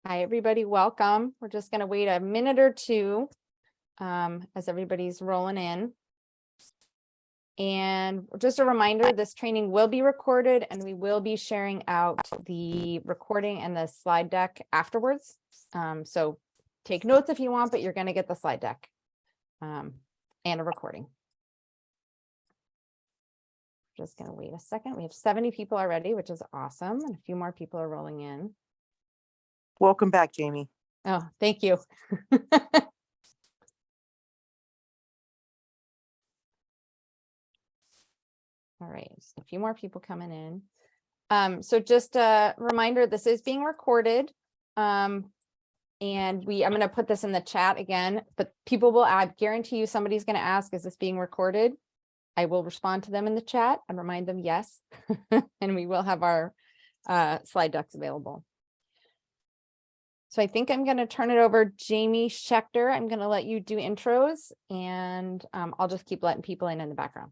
Hi, everybody. Welcome. We're just going to wait a minute or two as everybody's rolling in. And just a reminder, this training will be recorded and we will be sharing out the recording and the slide deck afterwards. So take notes if you want, but you're going to get the slide deck and a recording. Just going to wait a second. We have 70 people already, which is awesome. And a few more people are rolling in. Welcome back, Jamie. Oh, thank you. All right, just a few more people coming in. So just a reminder, this is being recorded. And I'm going to put this in the chat again, but people will, I guarantee you somebody's going to ask, is this being recorded? I will respond to them in the chat and remind them yes. And we will have our slide decks available. So I think I'm going to turn it over, Jamie Schechter. I'm going to let you do intros and I'll just keep letting people in the background.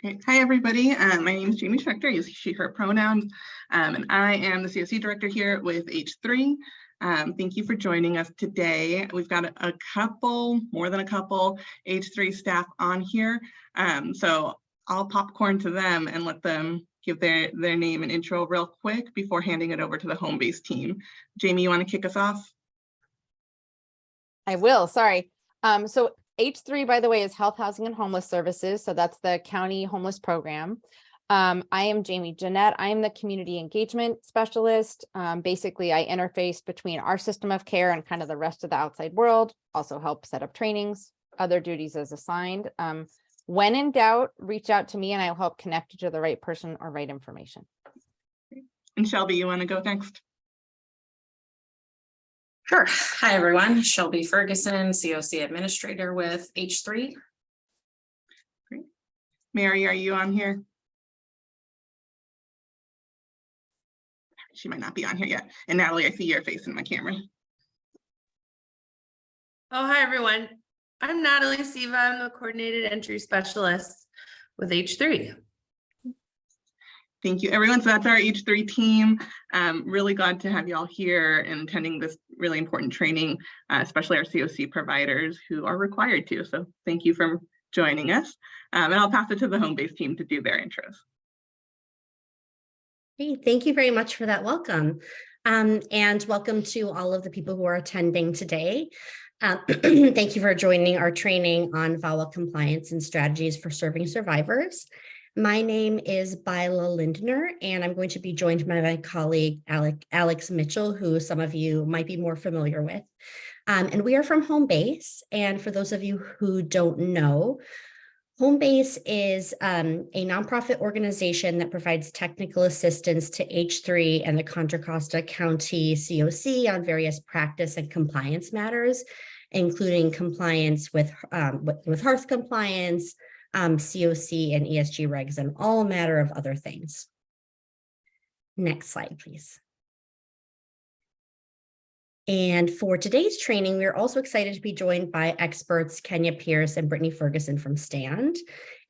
Okay. Hi, everybody. My name is Jamie Schechter. I use she, her pronouns, and I am the CoC director here with H3. Thank you for joining us today. We've got a couple, more than a couple, H3 staff on here. So I'll popcorn to them and let them give their name and intro real quick before handing it over to the home base team. Jamie, you want to kick us off? I will, sorry. So H3, by the way, is Health, Housing, and Homeless Services. So that's the county homeless program. I am Jamie Jeanette. I am the community engagement specialist. Basically, I interface between our system of care and kind of the rest of the outside world, also help set up trainings, other duties as assigned. When in doubt, reach out to me and I'll help connect you to the right person or right information. And Shelby, you want to go next? Sure. Hi, everyone. Shelby Ferguson, CoC administrator with H3. Great. Mary, are you on here? She might not be on here yet. And Natalie, I see your face in my camera. Oh, hi, everyone. I'm Natalie Siva. I'm the coordinated entry specialist with H3. Thank you, everyone. So that's our H3 team. Really glad to have you all here and attending this really important training, especially our CoC providers who are required to. So thank you for joining us. And I'll pass it to the home base team to do their intros. Hey, thank you very much for that welcome. And welcome to all of the people who are attending today. Thank you for joining our training on VAWA compliance and strategies for serving survivors. My name is Byla Lindner, and I'm going to be joined by my colleague, Alex Mitchell, who some of you might be more familiar with. And we are from Home Base. And for those of you who don't know, Home Base is a nonprofit organization that provides technical assistance to H3 and the Contra Costa County CoC on various practice and compliance matters, including compliance with hearth compliance, CoC and ESG regs, and all matter of other things. Next slide, please. And for today's training, we're also excited to be joined by experts Kenya Pierce and Brittany Ferguson from STAND.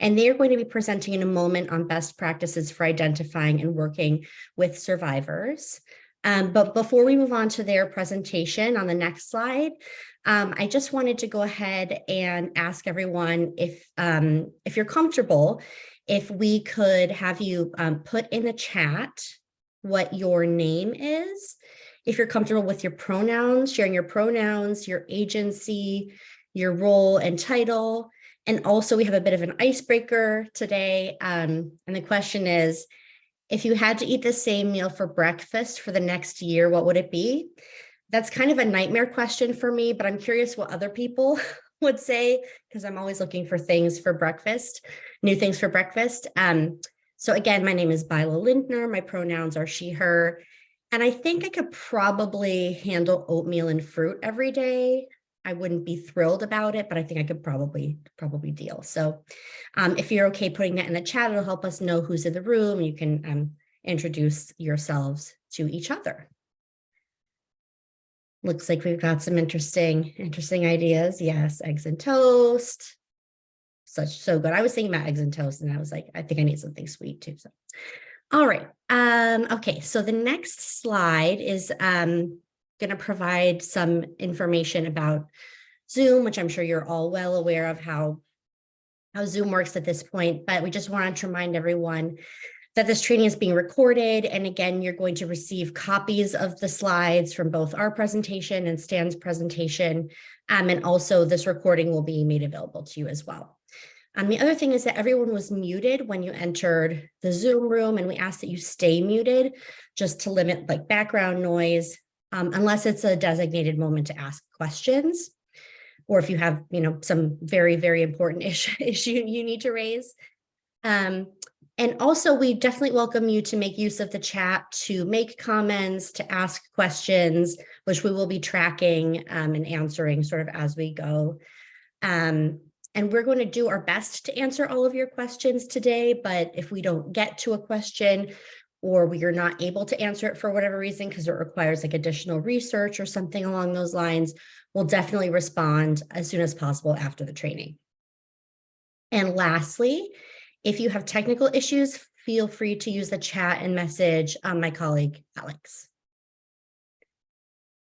And they are going to be presenting in a moment on best practices for identifying and working with survivors. But before we move on to their presentation on the next slide, I just wanted to go ahead and ask everyone if you're comfortable, if we could have you put in the chat what your name is. If you're comfortable with your pronouns, sharing your pronouns, your agency, your role and title. And also we have a bit of an icebreaker today. And the question is, if you had to eat the same meal for breakfast for the next year, what would it be? That's kind of a nightmare question for me, but I'm curious what other people would say, because I'm always looking for things for breakfast, new things for breakfast. So again, my name is Byla Lindner. My pronouns are she, her. And I think I could probably handle oatmeal and fruit every day. I wouldn't be thrilled about it, but I think I could probably deal. So if you're okay putting that in the chat, it'll help us know who's in the room. You can introduce yourselves to each other. Looks like we've got some interesting ideas. Yes, eggs and toast. So good. I was thinking about eggs and toast and I was like, I think I need something sweet too. So All right. Okay, so the next slide is going to provide some information about Zoom, which I'm sure you're all well aware of how Zoom works at this point, but we just wanted to remind everyone that this training is being recorded. And again, you're going to receive copies of the slides from both our presentation and Stan's presentation. And also this recording will be made available to you as well. The other thing is that everyone was muted when you entered the Zoom room, and we ask that you stay muted just to limit like background noise, unless it's a designated moment to ask questions, or if you have, some very, very important issue you need to raise. And also, we definitely welcome you to make use of the chat to make comments, to ask questions, which we will be tracking and answering sort of as we go. And we're going to do our best to answer all of your questions today, but if we don't get to a question or we are not able to answer it for whatever reason, because it requires like additional research or something along those lines, we'll definitely respond as soon as possible after the training. And lastly, if you have technical issues, feel free to use the chat and message my colleague, Alex.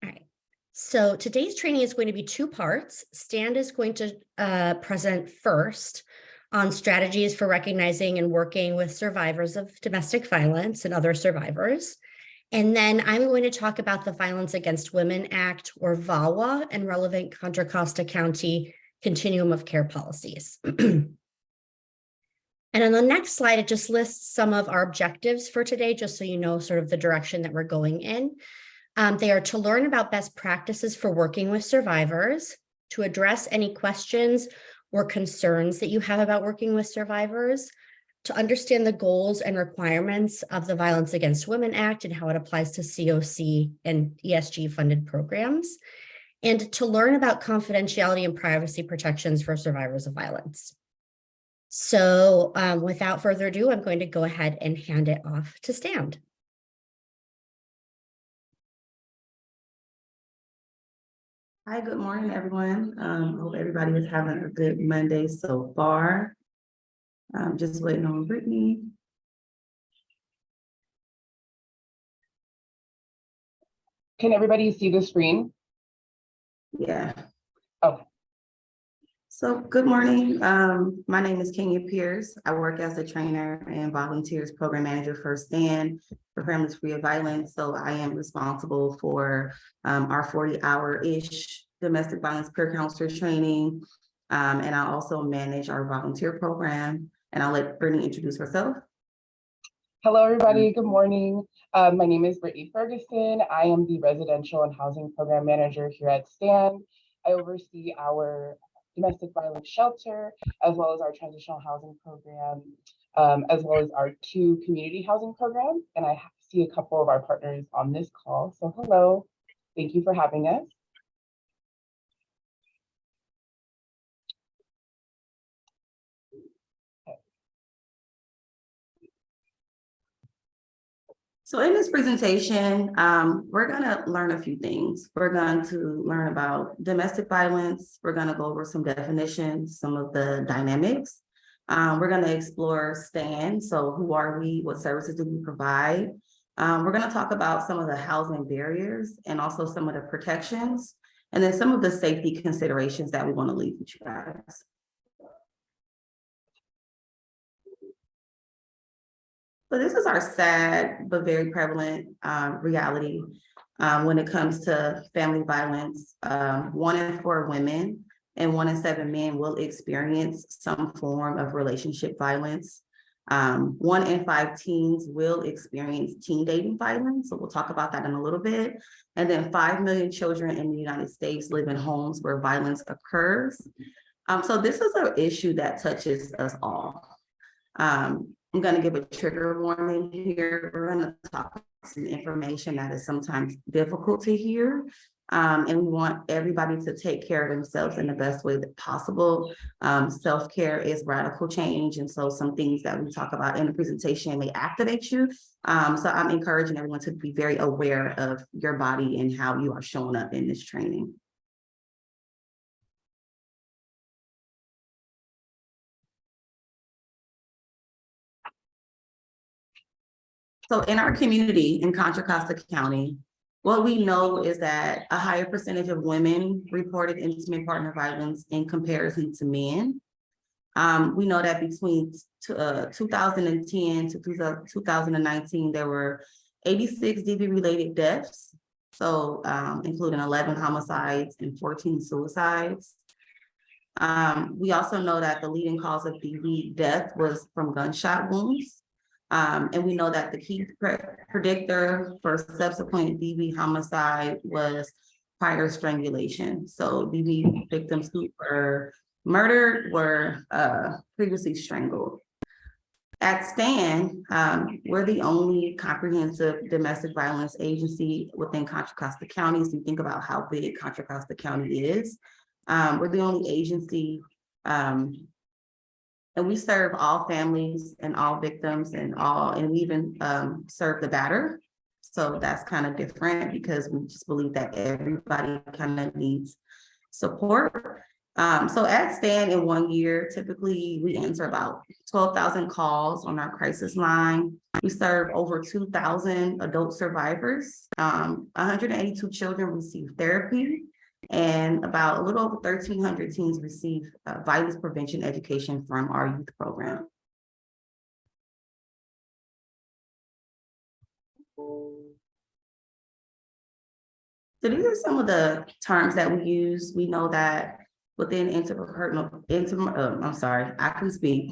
All right. So today's training is going to be two parts. Stan is going to present first on strategies for recognizing and working with survivors of domestic violence and other survivors. And then I'm going to talk about the Violence Against Women Act, or VAWA, and relevant Contra Costa County continuum of care policies. And on the next slide, it just lists some of our objectives for today, just so you know sort of the direction that we're going in. They are to learn about best practices for working with survivors, to address any questions or concerns that you have about working with survivors, to understand the goals and requirements of the Violence Against Women Act and how it applies to CoC and ESG funded programs, and to learn about confidentiality and privacy protections for survivors of violence. So without further ado, I'm going to go ahead and hand it off to Stan. Hi, good morning, everyone. Hope everybody is having a good Monday so far. I'm just waiting on Brittany. Can everybody see the screen? Yeah. Oh. So good morning. My name is Kenya Pierce. I work as a trainer and volunteers program manager for STAN, for Families Free of Violence. So I am responsible for our 40-hour-ish domestic violence peer counselor training. And I also manage our volunteer program. And I'll let Brittany introduce herself. Hello, everybody. Good morning. My name is Brittany Ferguson. I am the residential and housing program manager here at STAN. I oversee our domestic violence shelter, as well as our transitional housing program, as well as our 2 community housing programs. And I see a couple of our partners on this call. So hello, thank you for having us. So in this presentation, we're going to learn a few things. We're going to learn about domestic violence. We're going to go over some definitions, some of the dynamics. We're going to explore STAN. So who are we? What services do we provide? We're going to talk about some of the housing barriers and also some of the protections, and then some of the safety considerations that we want to leave with you guys. So this is our sad but very prevalent reality when it comes to family violence. 1 in 4 women and 1 in 7 men will experience some form of relationship violence. 1 in 5 teens will experience teen dating violence. So we'll talk about that in a little bit. And then 5 million children in the United States live in homes where violence occurs. So this is an issue that touches us all. I'm going to give a trigger warning here. We're going to talk about some information that is sometimes difficult to hear. And we want everybody to take care of themselves in the best way that possible. Self-care is radical change. And so some things that we talk about in the presentation may activate you. So I'm encouraging everyone to be very aware of your body and how you are showing up in this training. So in our community in Contra Costa County, what we know is that a higher percentage of women reported intimate partner violence in comparison to men. We know that between 2010 to 2019, there were 86 DV-related deaths, so including 11 homicides and 14 suicides. We also know that the leading cause of DV death was from gunshot wounds. And we know that the key predictor for subsequent DV homicide was prior strangulation. So DV victims who were murdered were previously strangled. At STAN, we're the only comprehensive domestic violence agency within Contra Costa County. So you think about how big Contra Costa County is. We're the only agency, and we serve all families and all victims and we even serve the battered. So that's kind of different because we just believe that everybody kind of needs support. So at STAN in 1 year, typically we answer about 12,000 calls on our crisis line. We serve over 2,000 adult survivors. 182 children receive therapy, and about a little over 1,300 teens receive violence prevention education from our youth program. So these are some of the terms that we use. We know that within I can speak.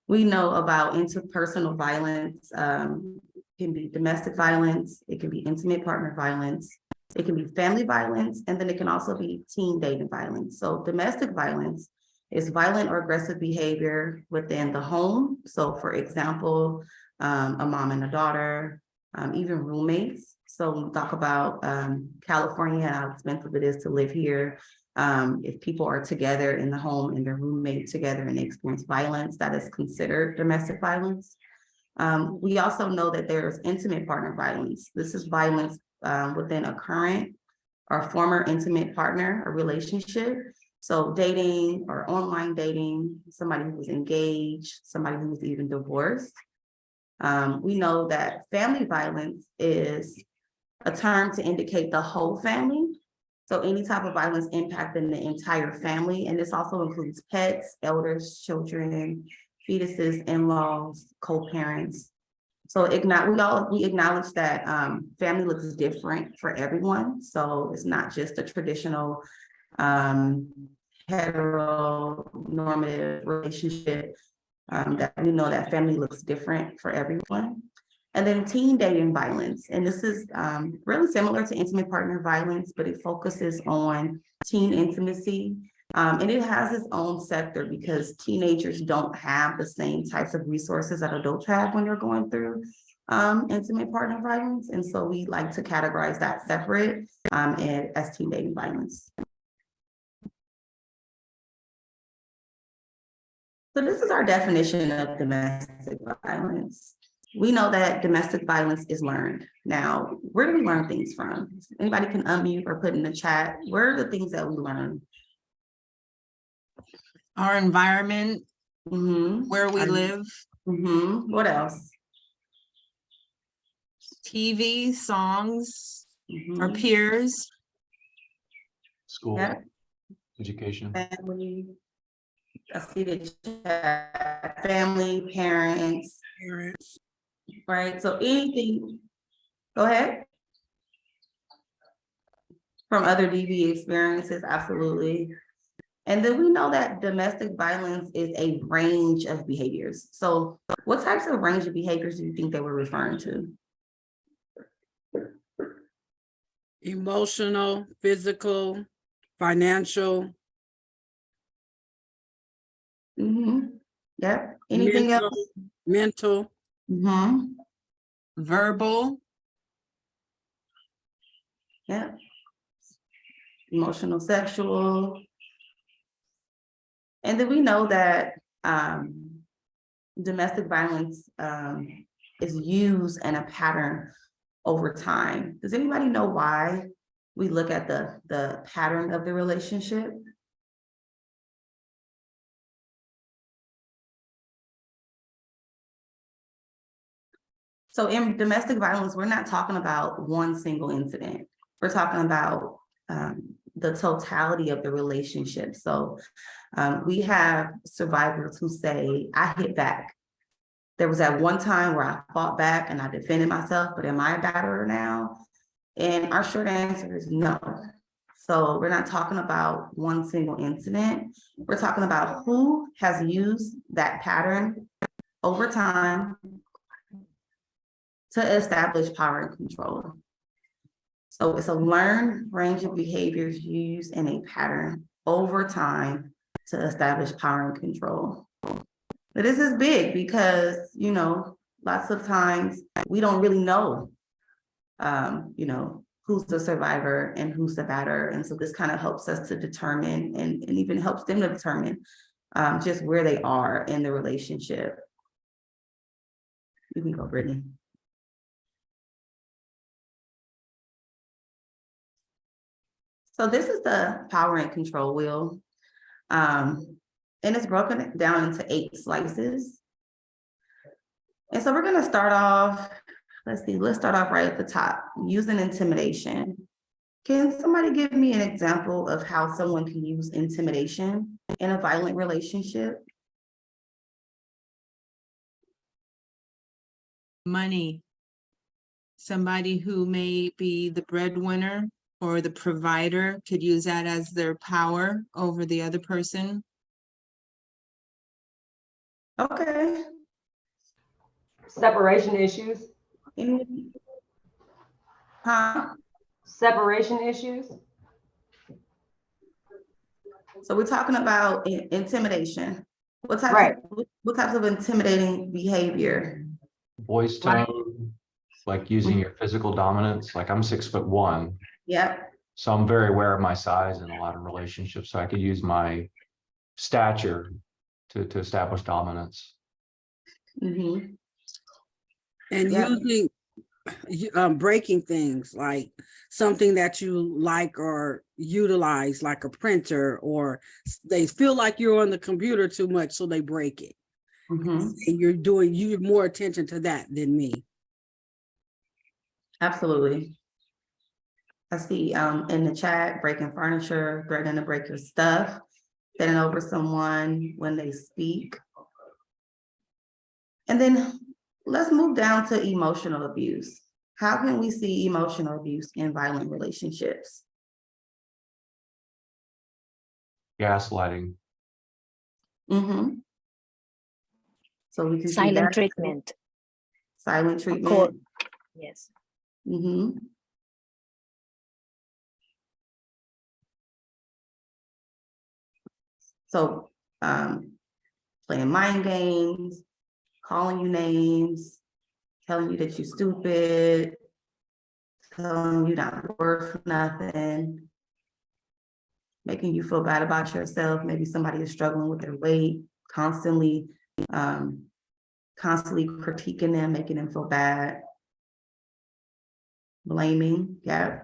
We know about interpersonal violence, can be domestic violence, it can be intimate partner violence, it can be family violence, and then it can also be teen dating violence. So domestic violence is violent or aggressive behavior within the home. So for example, a mom and a daughter, even roommates. So when we talk about California, how expensive it is to live here. If people are together in the home and they're roommate together and they experience violence, that is considered domestic violence. We also know that there's intimate partner violence. This is violence within a current or former intimate partner, a relationship. So dating or online dating, somebody who was engaged, somebody who was even divorced. We know that family violence is a term to indicate the whole family. So any type of violence impacting the entire family, and this also includes pets, elders, children, fetuses, in-laws, co-parents. So we acknowledge that family looks different for everyone. So it's not just a traditional heteronormative relationship. That we know that family looks different for everyone. And then teen dating violence. And this is really similar to intimate partner violence, but it focuses on teen intimacy. And it has its own sector because teenagers don't have the same types of resources that adults have when they're going through intimate partner violence. And so we like to categorize that separate as teen dating violence. So this is our definition of domestic violence. We know that domestic violence is learned. Now, where do we learn things from? Anybody can unmute or put in the chat. Where are the things that we learn? Our environment, Where we live, What else? TV, songs, our peers. School, Yeah. education. Family. I see the chat. Family, parents. Right, so anything, go ahead. From other DV experiences, absolutely. And then we know that domestic violence is a range of behaviors. So what types of range of behaviors do you think they were referring to? Emotional, physical, financial. Yep, anything mental, else? Mental. Verbal. Yeah. Emotional, sexual. And then we know that domestic violence is used in a pattern over time. Does anybody know why we look at the pattern of the relationship? So in domestic violence, we're not talking about one single incident. We're talking about the totality of the relationship. So we have survivors who say, I hit back. There was that one time where I fought back and I defended myself, but am I a batterer now? And our short answer is no. So we're not talking about one single incident. We're talking about who has used that pattern over time to establish power and control. So it's a learned range of behaviors used in a pattern over time to establish power and control. But this is big because, you know, lots of times we don't really know, you know, who's the survivor and who's the batterer. And so this kind of helps us to determine and even helps them to determine just where they are in the relationship. You can go, Brittany. So this is the power and control wheel. And it's broken down into 8 slices. And so we're gonna start off, let's start off right at the top, using intimidation. Can somebody give me an example of how someone can use intimidation in a violent relationship? Money. Somebody who may be the breadwinner or the provider could use that as their power over the other person. Okay. Separation issues. Huh? Separation issues. So we're talking about intimidation. What types Right. what types of intimidating behavior? Voice tone, like using your physical dominance. Like I'm 6'1". Yep. So I'm very aware of my size in a lot of relationships. So I could use my stature to establish dominance. Mm-hmm. And Yeah. using breaking things like something that you like or utilize, like a printer, or they feel like you're on the computer too much, so they break it. Mm-hmm. And you're more attention to that than me. Absolutely. I see in the chat, breaking furniture, threatening to break your stuff, standing over someone when they speak. And then let's move down to emotional abuse. How can we see emotional abuse in violent relationships? Gaslighting. Mm-hmm. So we can see Silent that. treatment. Silent Cool. treatment. Yes. Mm-hmm. So playing mind games, calling you names, telling you that you're stupid, telling you not worth nothing, making you feel bad about yourself. Maybe somebody is struggling with their weight, constantly critiquing them, making them feel bad, blaming. Yeah.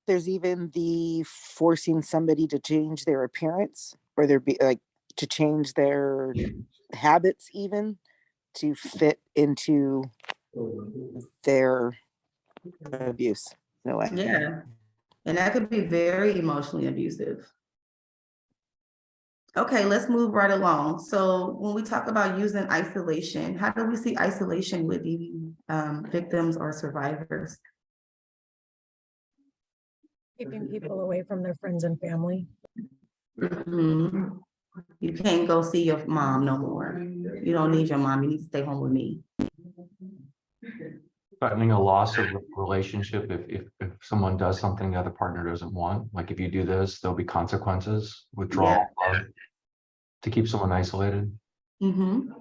There's even the forcing somebody to change their appearance, or to change their habits even to fit into their abuse in a way. Yeah. And that could be very emotionally abusive. Okay, let's move right along. So when we talk about using isolation, how do we see isolation with the victims or survivors? Keeping people away from their friends and family. Mm-hmm. You can't go see your mom no more. You don't need your mom. You need to stay home with me. Threatening a loss of relationship if someone does something the other partner doesn't want. Like if you do this, there'll be consequences, withdrawal, love, to keep someone isolated. Mm-hmm.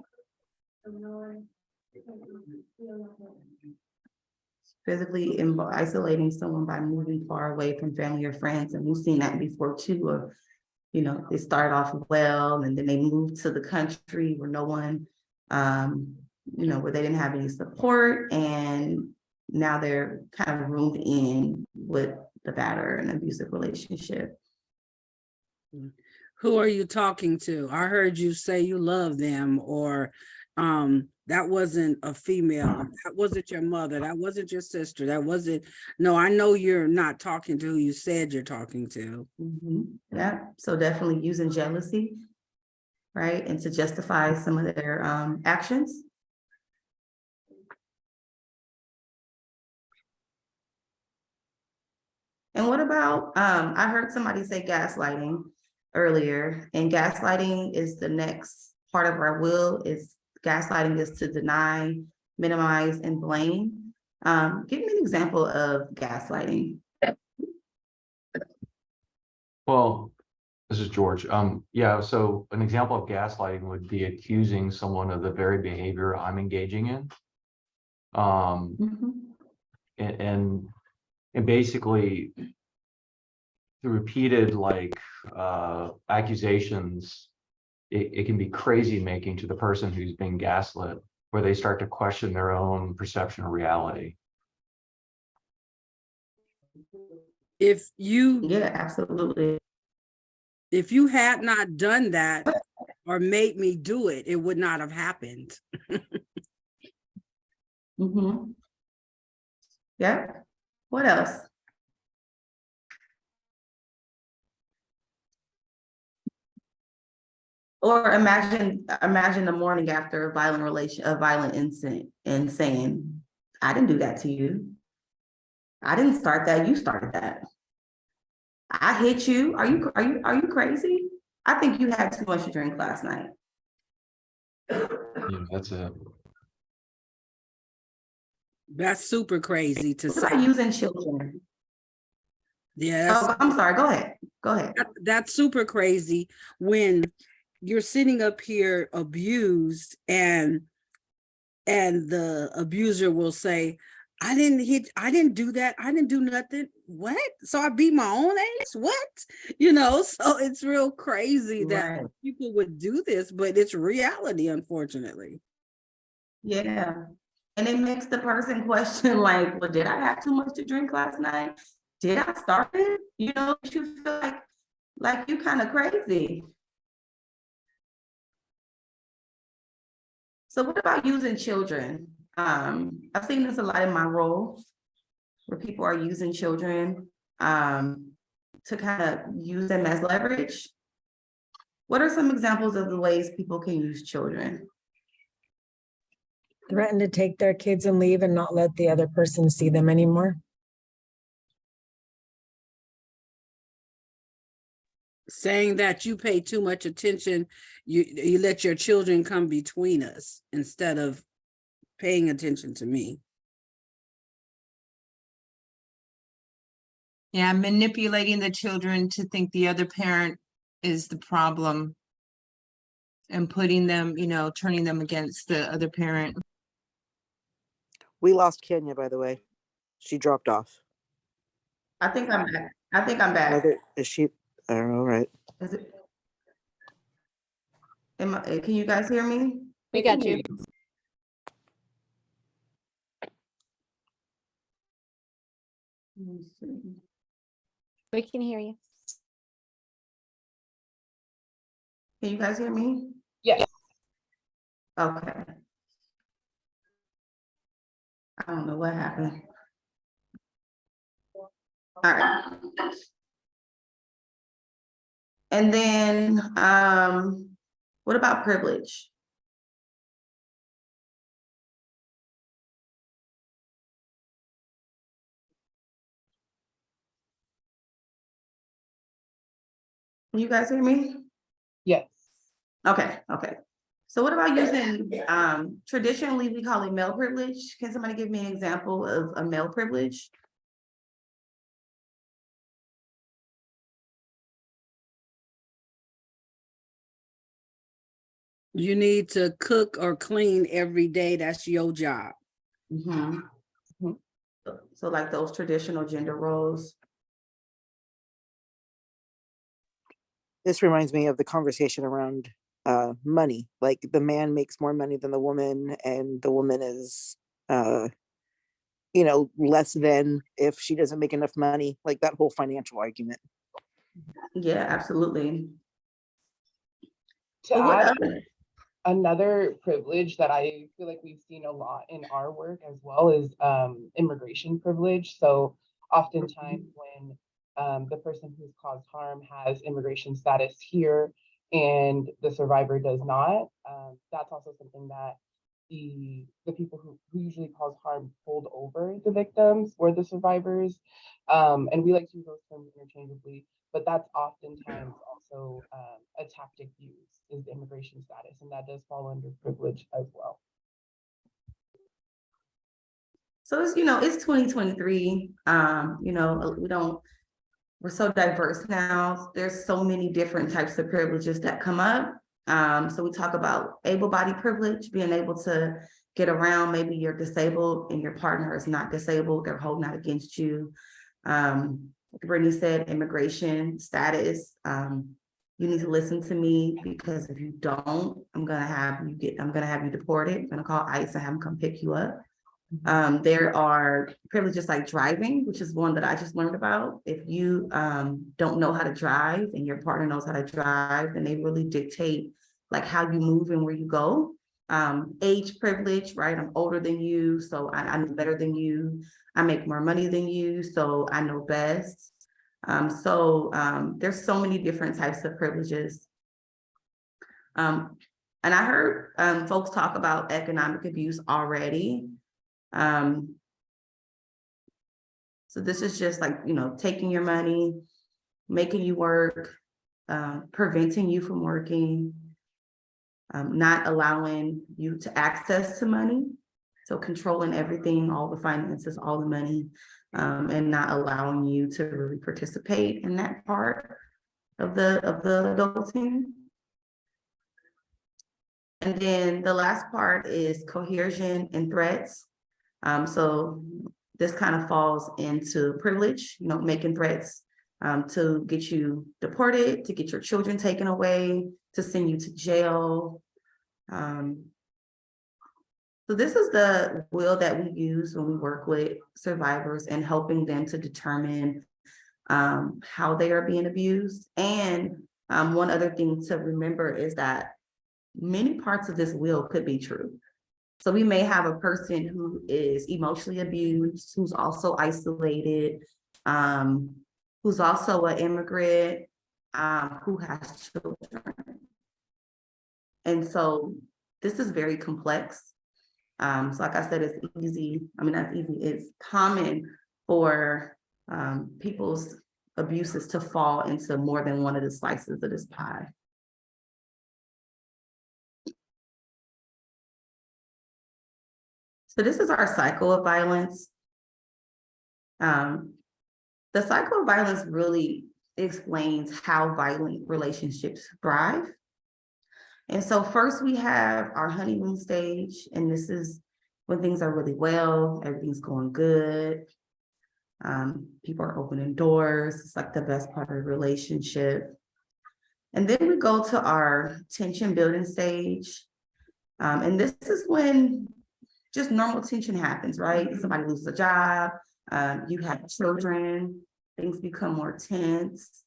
Physically isolating someone by moving far away from family or friends. And we've seen that before too, of, you know, they start off well and then they move to the country where no one, you know, where they didn't have any support, and now they're kind of roomed in with the batterer and abusive relationship. Who are you talking to? I heard you say you love them, or That wasn't a female. That wasn't your mother. That wasn't your sister. That wasn't, no, I know you're not talking to who you said you're talking to. Yeah, so definitely using jealousy, right? And to justify some of their actions. And what about, I heard somebody say gaslighting earlier, and gaslighting is the next part of our will. Is gaslighting is to deny, minimize, and blame. Give me an example of gaslighting. Well, this is George. Yeah, so an example of gaslighting would be accusing someone of the very behavior I'm engaging in. And basically the repeated accusations, it can be crazy making to the person who's being gaslit, where they start to question their own perception of reality. Yeah, absolutely. If you had not done that or made me do it, it would not have happened. Yeah. What else? Or imagine the morning after a violent incident and saying, I didn't do that to you. I didn't start that, you started that. I hit you. Are you crazy? I think you had too much to drink last night. Yeah, that's it. That's super crazy to say. Using children. Yeah. Oh, I'm sorry. Go ahead. Go ahead. That's super crazy when you're sitting up here abused and the abuser will say, I didn't do that. I didn't do nothing. What? So I beat my own ass? What? So it's real crazy that people would do this, but it's reality, unfortunately. Yeah. And it makes the person question, like, well, did I have too much to drink last night? Did I start it? You feel like you kind of crazy. So what about using children? I've seen this a lot in my role, where people are using children to kind of use them as leverage. What are some examples of the ways people can use children? Threaten to take their kids and leave and not let the other person see them anymore. Saying that you pay too much attention, you let your children come between us instead of paying attention to me. Yeah, manipulating the children to think the other parent is the problem and putting them, turning them against the other parent. We lost Kenya, by the way. She dropped off. I think I'm back. Is she? I don't know, right? Is it? Can you guys hear me? We got you. We can hear you. Can you guys hear me? Yes. Okay. I don't know what happened. All right. And then, what about privilege? Can you guys hear me? Yes. Okay. So what about using, traditionally we call it male privilege. Can somebody give me an example of a male privilege? You need to cook or clean every day. That's your job. So like those traditional gender roles. This reminds me of the conversation around money. Like the man makes more money than the woman, and the woman is less than if she doesn't make enough money, like that whole financial argument. Yeah, absolutely. To add, Another privilege that I feel like we've seen a lot in our work as well is immigration privilege. So oftentimes when the person who's caused harm has immigration status here and the survivor does not, that's also something that the people who usually cause harm hold over the victims or the survivors. And we like to use those terms interchangeably, but that's oftentimes also a tactic used is the immigration status, and that does fall under privilege as well. So it's, it's 2023. We're so diverse now. There's so many different types of privileges that come up. So we talk about able-bodied privilege, being able to get around. Maybe you're disabled and your partner is not disabled. They're holding out against you. Like Brittany said, immigration status. You need to listen to me, because if you don't, I'm gonna have you deported. I'm gonna call ICE and have them come pick you up. There are privileges like driving, which is one that I just learned about. If you don't know how to drive and your partner knows how to drive, then they really dictate like how you move and where you go. Age privilege, right? I'm older than you, so I know better than you. I make more money than you, so I know best. There's so many different types of privileges. And I heard folks talk about economic abuse already. So this is just like, taking your money, making you work, preventing you from working, not allowing you to access to money. So controlling everything, all the finances, all the money, and not allowing you to really participate in that part of the adulting. And then the last part is coercion and threats. So this kind of falls into privilege, making threats to get you deported, to get your children taken away, to send you to jail. So this is the wheel that we use when we work with survivors and helping them to determine how they are being abused. And one other thing to remember is that many parts of this wheel could be true. So we may have a person who is emotionally abused, who's also isolated, who's also an immigrant, who has children. And so this is very complex. So like I said, it's easy. I mean, that's easy. It's common for people's abuses to fall into more than one of the slices of this pie. So this is our cycle of violence. The cycle of violence really explains how violent relationships thrive. And so first we have our honeymoon stage, and this is when things are really well, everything's going good. People are opening doors. It's like the best part of the relationship. And then we go to our tension building stage. And this is when just normal tension happens, right? Somebody loses a job, you have children, things become more tense.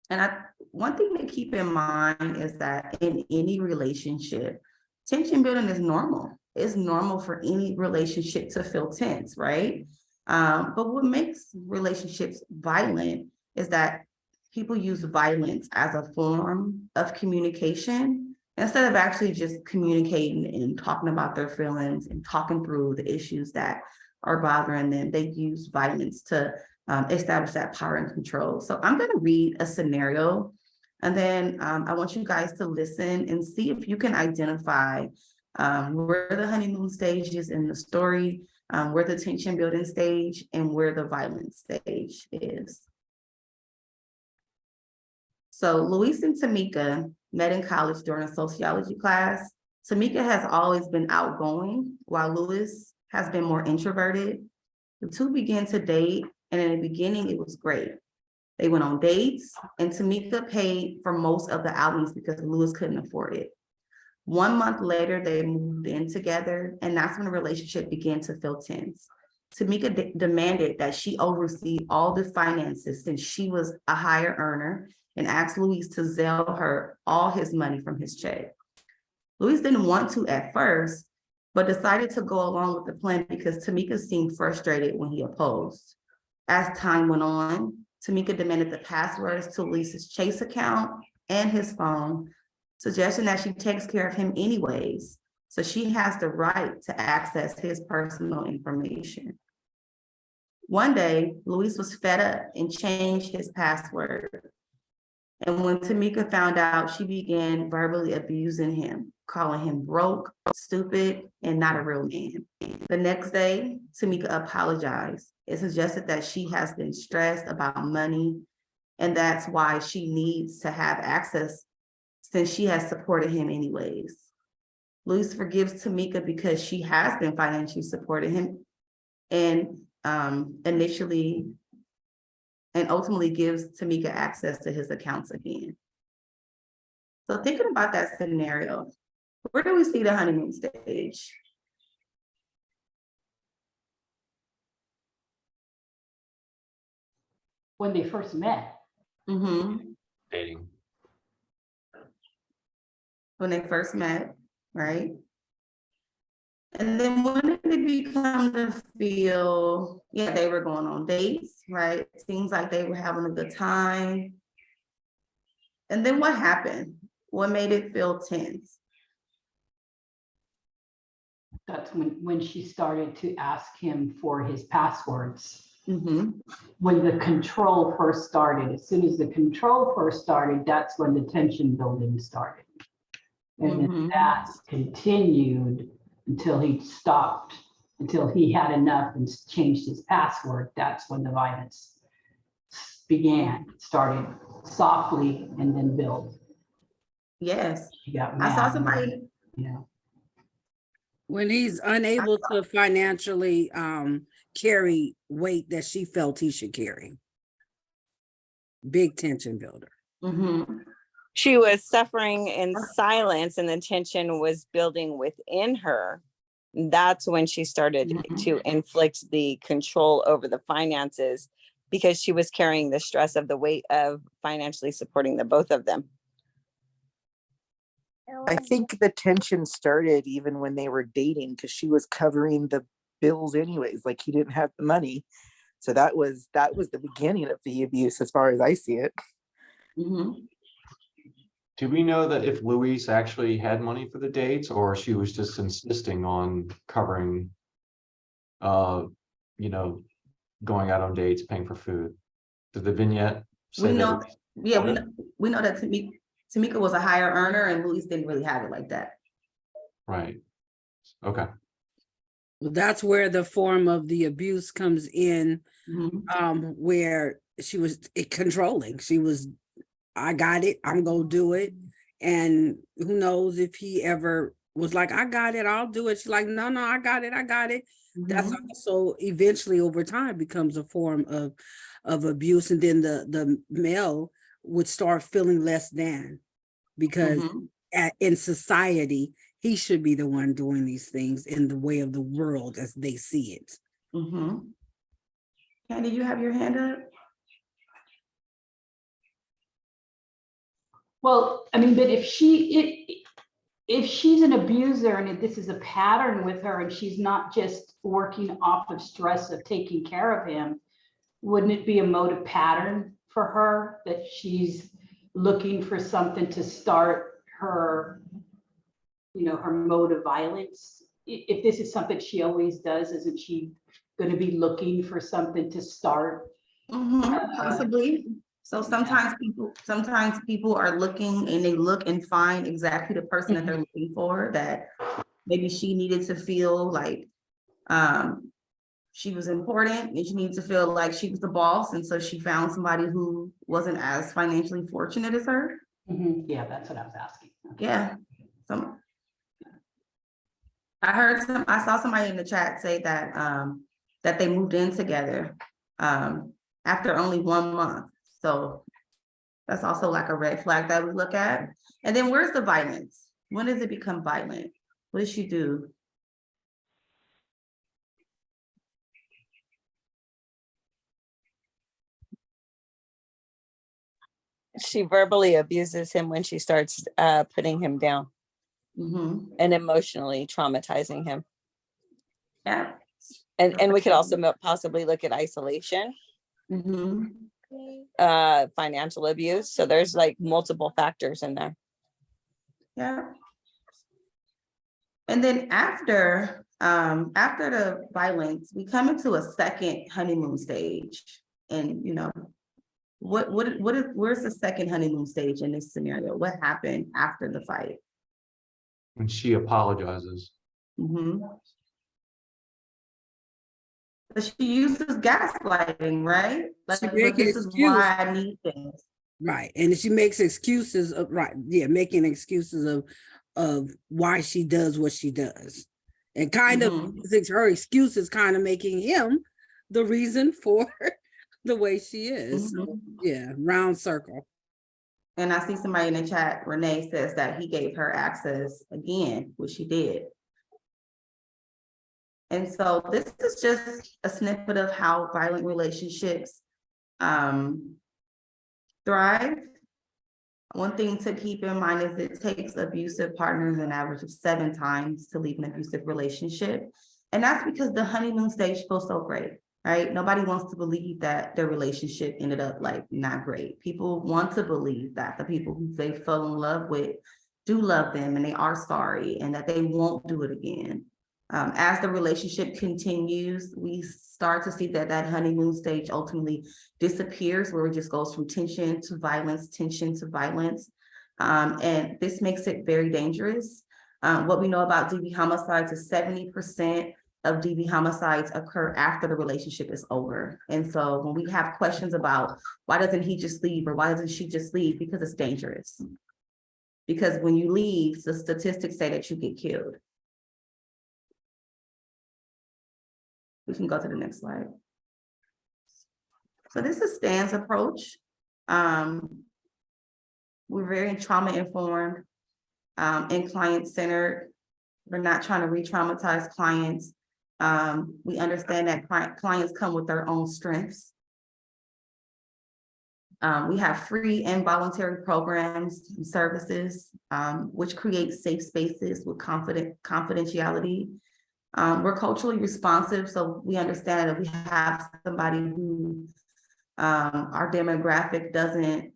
And one thing to keep in mind is that in any relationship, tension building is normal. It's normal for any relationship to feel tense, right? But what makes relationships violent is that people use violence as a form of communication instead of actually just communicating and talking about their feelings and talking through the issues that are bothering them. They use violence to establish that power and control. So I'm going to read a scenario, and then I want you guys to listen and see if you can identify where the honeymoon stage is in the story, where the tension building stage, and where the violence stage is. So Luis and Tamika met in college during a sociology class. Tamika has always been outgoing, while Luis has been more introverted. The two began to date, and in the beginning, it was great. They went on dates, and Tamika paid for most of the outings because Luis couldn't afford it. 1 month later, they moved in together, and that's when the relationship began to feel tense. Tamika demanded that she oversee all the finances since she was a higher earner, and asked Luis to Zelle her all his money from his check. Luis didn't want to at first, but decided to go along with the plan because Tamika seemed frustrated when he opposed. As time went on, Tamika demanded the passwords to Luis's Chase account and his phone, suggesting that she takes care of him anyways, so she has the right to access his personal information. One day, Luis was fed up and changed his password. And when Tamika found out, she began verbally abusing him, calling him broke, stupid, and not a real man. The next day, Tamika apologized and suggested that she has been stressed about money, and that's why she needs to have access since she has supported him anyways. Luis forgives Tamika because she has been financially supporting him and ultimately gives Tamika access to his accounts again. So thinking about that scenario, where do we see the honeymoon stage? When they first met. Dating. When they first met, right? And then when did it become to feel, yeah, they were going on dates, right? Seems like they were having a good time. And then what happened? What made it feel tense? That's when she started to ask him for his passwords. When the control first started, as soon as the control first started, that's when the tension building started. And then that continued until he stopped, until he had enough and changed his password. That's when the violence began, started softly and then built. Yes, Yeah, I saw somebody. Yeah. When he's unable to financially carry weight that she felt he should carry. Big tension builder. She was suffering in silence and the tension was building within her. That's when she started to inflict the control over the finances because she was carrying the stress of the weight of financially supporting the both of them. I think the tension started even when they were dating because she was covering the bills anyways, like he didn't have the money. So that was the beginning of the abuse as far as I see it. Do we know that if Louise actually had money for the dates or she was just insisting on covering, you know, going out on dates, paying for food? Did the vignette say We know, that? yeah, we know that Tamika was a higher earner and Luis didn't really have it like that. Right. Okay. That's where the form of the abuse comes in, where she was controlling. She was, I got it, I'm gonna do it. And who knows if he ever was like, I got it, I'll do it. She's like, no, I got it. That's also eventually over time becomes a form of abuse. And then the male would start feeling less than, because in society, he should be the one doing these things in the way of the world as they see it. Candy, you have your hand up? Well, I mean, but if she's an abuser and if this is a pattern with her and she's not just working off of stress of taking care of him, wouldn't it be a motive pattern for her that she's looking for something to start her, you know, her mode of violence? If this is something she always does, isn't she going to be looking for something to start? Possibly. So sometimes people are looking and they look and find exactly the person that they're looking for, that maybe she needed to feel like she was important and she needed to feel like she was the boss. And so she found somebody who wasn't as financially fortunate as her. Yeah, that's what I was asking. Yeah. I saw somebody in the chat say that that they moved in together after only 1 month. So that's also like a red flag that we look at. And then where's the violence? When does it become violent? What does she do? She verbally abuses him when she starts putting him down. and emotionally traumatizing him. Yeah. And we could also possibly look at isolation, financial abuse. So there's like multiple factors in there. Yeah. And then after the violence, we come into a second honeymoon stage. And you know, where's the second honeymoon stage in this scenario? What happened after the fight? When she apologizes. But she uses gaslighting, right? Like, She but making this is excuse. why I need things. Right. And she makes excuses of making excuses of why she does what she does. And kind of her excuse is kind of making him the reason for the way she is. So, yeah, round circle. And I see somebody in the chat, Renee says that he gave her access again, which she did. And so this is just a snippet of how violent relationships thrive. One thing to keep in mind is it takes abusive partners an average of 7 times to leave an abusive relationship. And that's because the honeymoon stage feels so great, right? Nobody wants to believe that their relationship ended up like not great. People want to believe that the people who they fell in love with do love them and they are sorry and that they won't do it again. As the relationship continues, we start to see that honeymoon stage ultimately disappears, where it just goes from tension to violence. And this makes it very dangerous. What we know about DV homicides is 70% of DV homicides occur after the relationship is over. And so when we have questions about why doesn't he just leave or why doesn't she just leave, because it's dangerous. Because when you leave, the statistics say that you get killed. We can go to the next slide. So this is Stan's approach. We're very trauma informed and client centered. We're not trying to re-traumatize clients. We understand that clients come with their own strengths. We have free and voluntary programs and services, which create safe spaces with confidentiality. We're culturally responsive, so we understand that if we have somebody who our demographic doesn't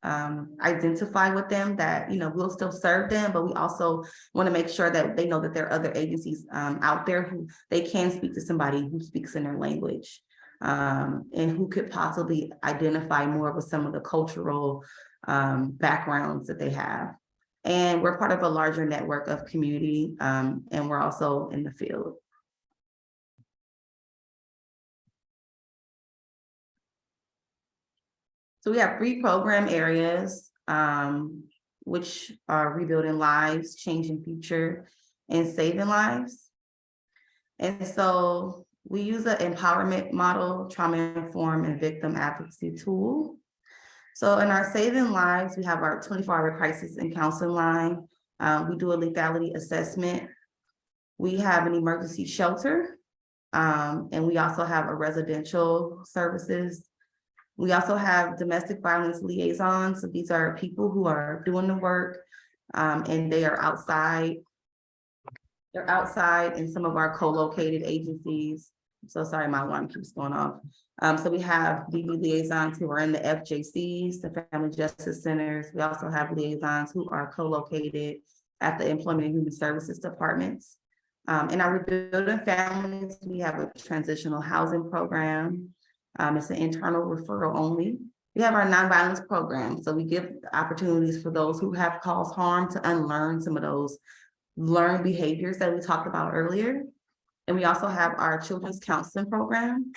identify with them, that we'll still serve them, but we also want to make sure that they know that there are other agencies out there who they can speak to somebody who speaks in their language and who could possibly identify more with some of the cultural backgrounds that they have. And we're part of a larger network of community, and we're also in the field. So we have 3 program areas, which are rebuilding lives, changing future, and saving lives. And so we use an empowerment model, trauma-informed, and victim advocacy tool. So in our saving lives, we have our 24-hour crisis and counseling line. We do a lethality assessment. We have an emergency shelter, and we also have a residential services. We also have domestic violence liaisons. So these are people who are doing the work, and they are outside. They're outside in some of our co-located agencies. I'm so sorry, my alarm keeps going off. So we have DV liaisons who are in the FJCs, the Family Justice Centers. We also have liaisons who are co-located at the Employment and Human Services departments. In our rebuilding families, we have a transitional housing program. It's an internal referral only. We have our nonviolence program. So we give opportunities for those who have caused harm to unlearn some of those learned behaviors that we talked about earlier. And we also have our children's counseling program.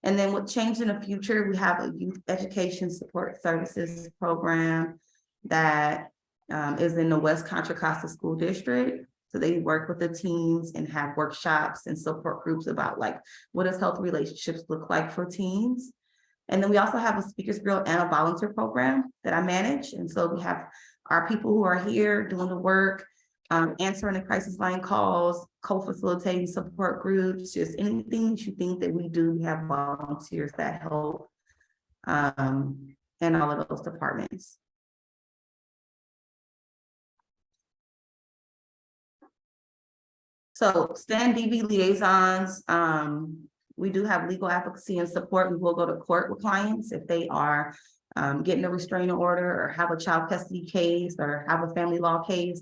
And then with Change in the Future, we have a youth education support services program that is in the West Contra Costa School District. So they work with the teens and have workshops and support groups about like, what does healthy relationships look like for teens? And then we also have a Speakers Bureau and a volunteer program that I manage. And so we have our people who are here doing the work, answering the crisis line calls, co-facilitating support groups, just anything that you think that we do, we have volunteers that help in all of those departments. So STAND DV liaisons, we do have legal advocacy and support. We will go to court with clients if they are getting a restraining order or have a child custody case or have a family law case.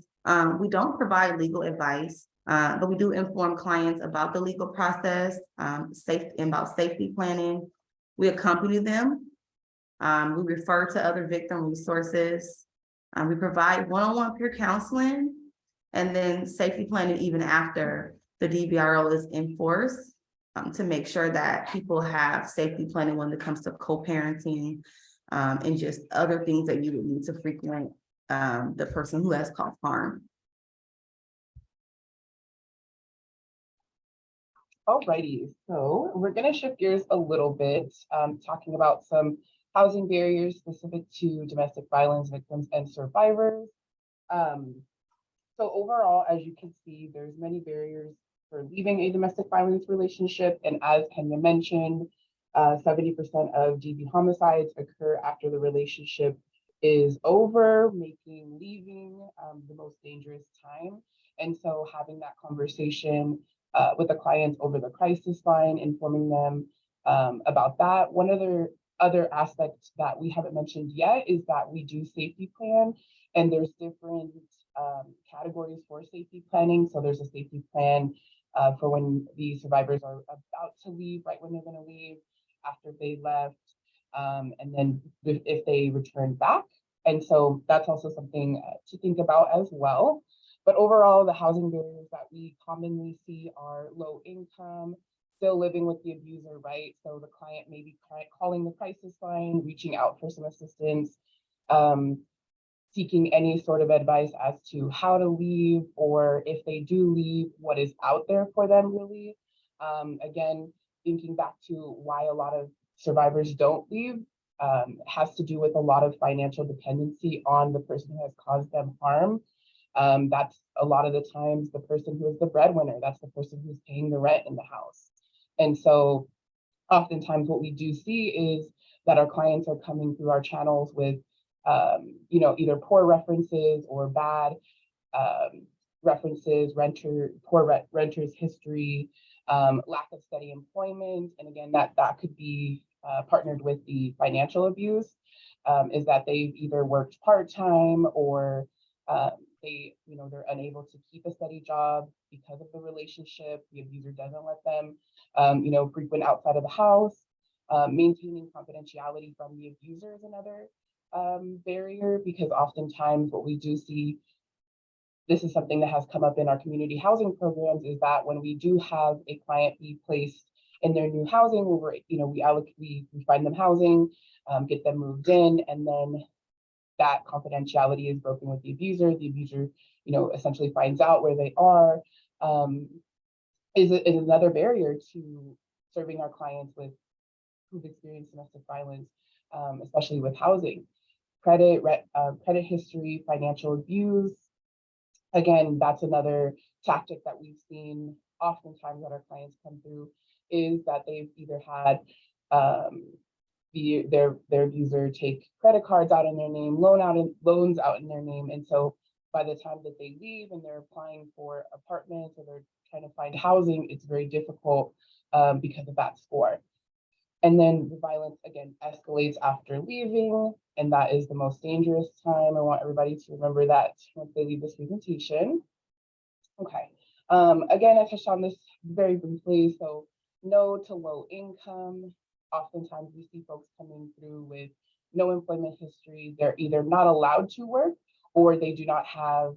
We don't provide legal advice, but we do inform clients about the legal process, about safety planning. We accompany them. We refer to other victim resources. We provide one-on-one peer counseling and then safety planning even after the DVRO is enforced, to make sure that people have safety planning when it comes to co-parenting, and just other things that you would need to frequent the person who has caused harm. Alrighty, so we're going to shift gears a little bit, talking about some housing barriers specific to domestic violence victims and survivors. So overall, as you can see, there's many barriers for leaving a domestic violence relationship. And as Kenya mentioned, 70% of DV homicides occur after the relationship is over, making leaving the most dangerous time. And so having that conversation with the clients over the crisis line, informing them about that. One other aspect that we haven't mentioned yet is that we do safety plan, and there's different categories for safety planning. So there's a safety plan for when the survivors are about to leave, right when they're going to leave, after they left, and then if they return back. And so that's also something to think about as well. But overall, the housing barriers that we commonly see are low income, still living with the abuser, right? So the client may be calling the crisis line, reaching out for some assistance, seeking any sort of advice as to how to leave, or if they do leave, what is out there for them really. Again, thinking back to why a lot of survivors don't leave, has to do with a lot of financial dependency on the person who has caused them harm. That's a lot of the times the person who is the breadwinner, that's the person who's paying the rent in the house. And so oftentimes what we do see is that our clients are coming through our channels with either poor references or bad references, renter's history, lack of steady employment. And again, that could be partnered with the financial abuse, is that they've either worked part-time or they're unable to keep a steady job because of the relationship. The abuser doesn't let them, frequent outside of the house. Maintaining confidentiality from the abuser is another barrier, because oftentimes what we do see, this is something that has come up in our community housing programs, is that when we do have a client be placed in their new housing, we find them housing, get them moved in, and then that confidentiality is broken with the abuser. The abuser, essentially finds out where they are, is another barrier to serving our clients who've experienced domestic violence, especially with housing. Credit history, financial abuse. Again, that's another tactic that we've seen oftentimes that our clients come through, is that they've either had their abuser take credit cards out in their name, loans out in their name. And so by the time that they leave and they're applying for apartments or they're trying to find housing, it's very difficult because of that score. And then the violence, again, escalates after leaving, and that is the most dangerous time. I want everybody to remember that once they leave this presentation. Okay, again, I touched on this very briefly. So no to low income. Oftentimes we see folks coming through with no employment history. They're either not allowed to work or they do not have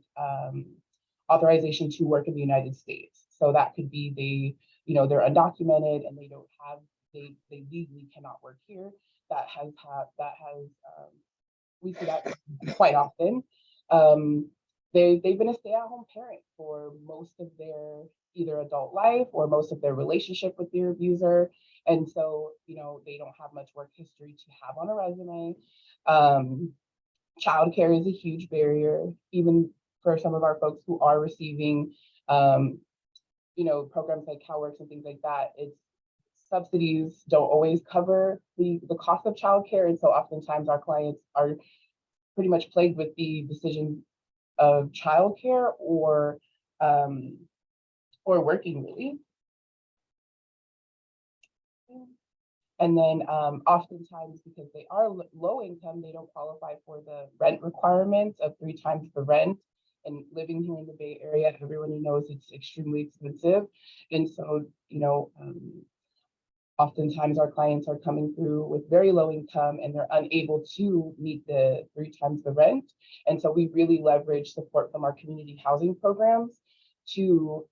authorization to work in the United States. So that could be they're undocumented and they legally cannot work here. We see that quite often. They've been a stay-at-home parent for most of their either adult life or most of their relationship with their abuser. And so, they don't have much work history to have on a resume. Childcare is a huge barrier, even for some of our folks who are receiving, programs like CalWorks and things like that. Subsidies don't always cover the cost of childcare. And so oftentimes our clients are pretty much plagued with the decision of childcare or for working really. And then oftentimes, because they are low income, they don't qualify for the rent requirements of 3 times the rent. And living here in the Bay Area, everyone knows it's extremely expensive. And so, oftentimes our clients are coming through with very low income and they're unable to meet the 3 times the rent. And so we really leverage support from our community housing programs to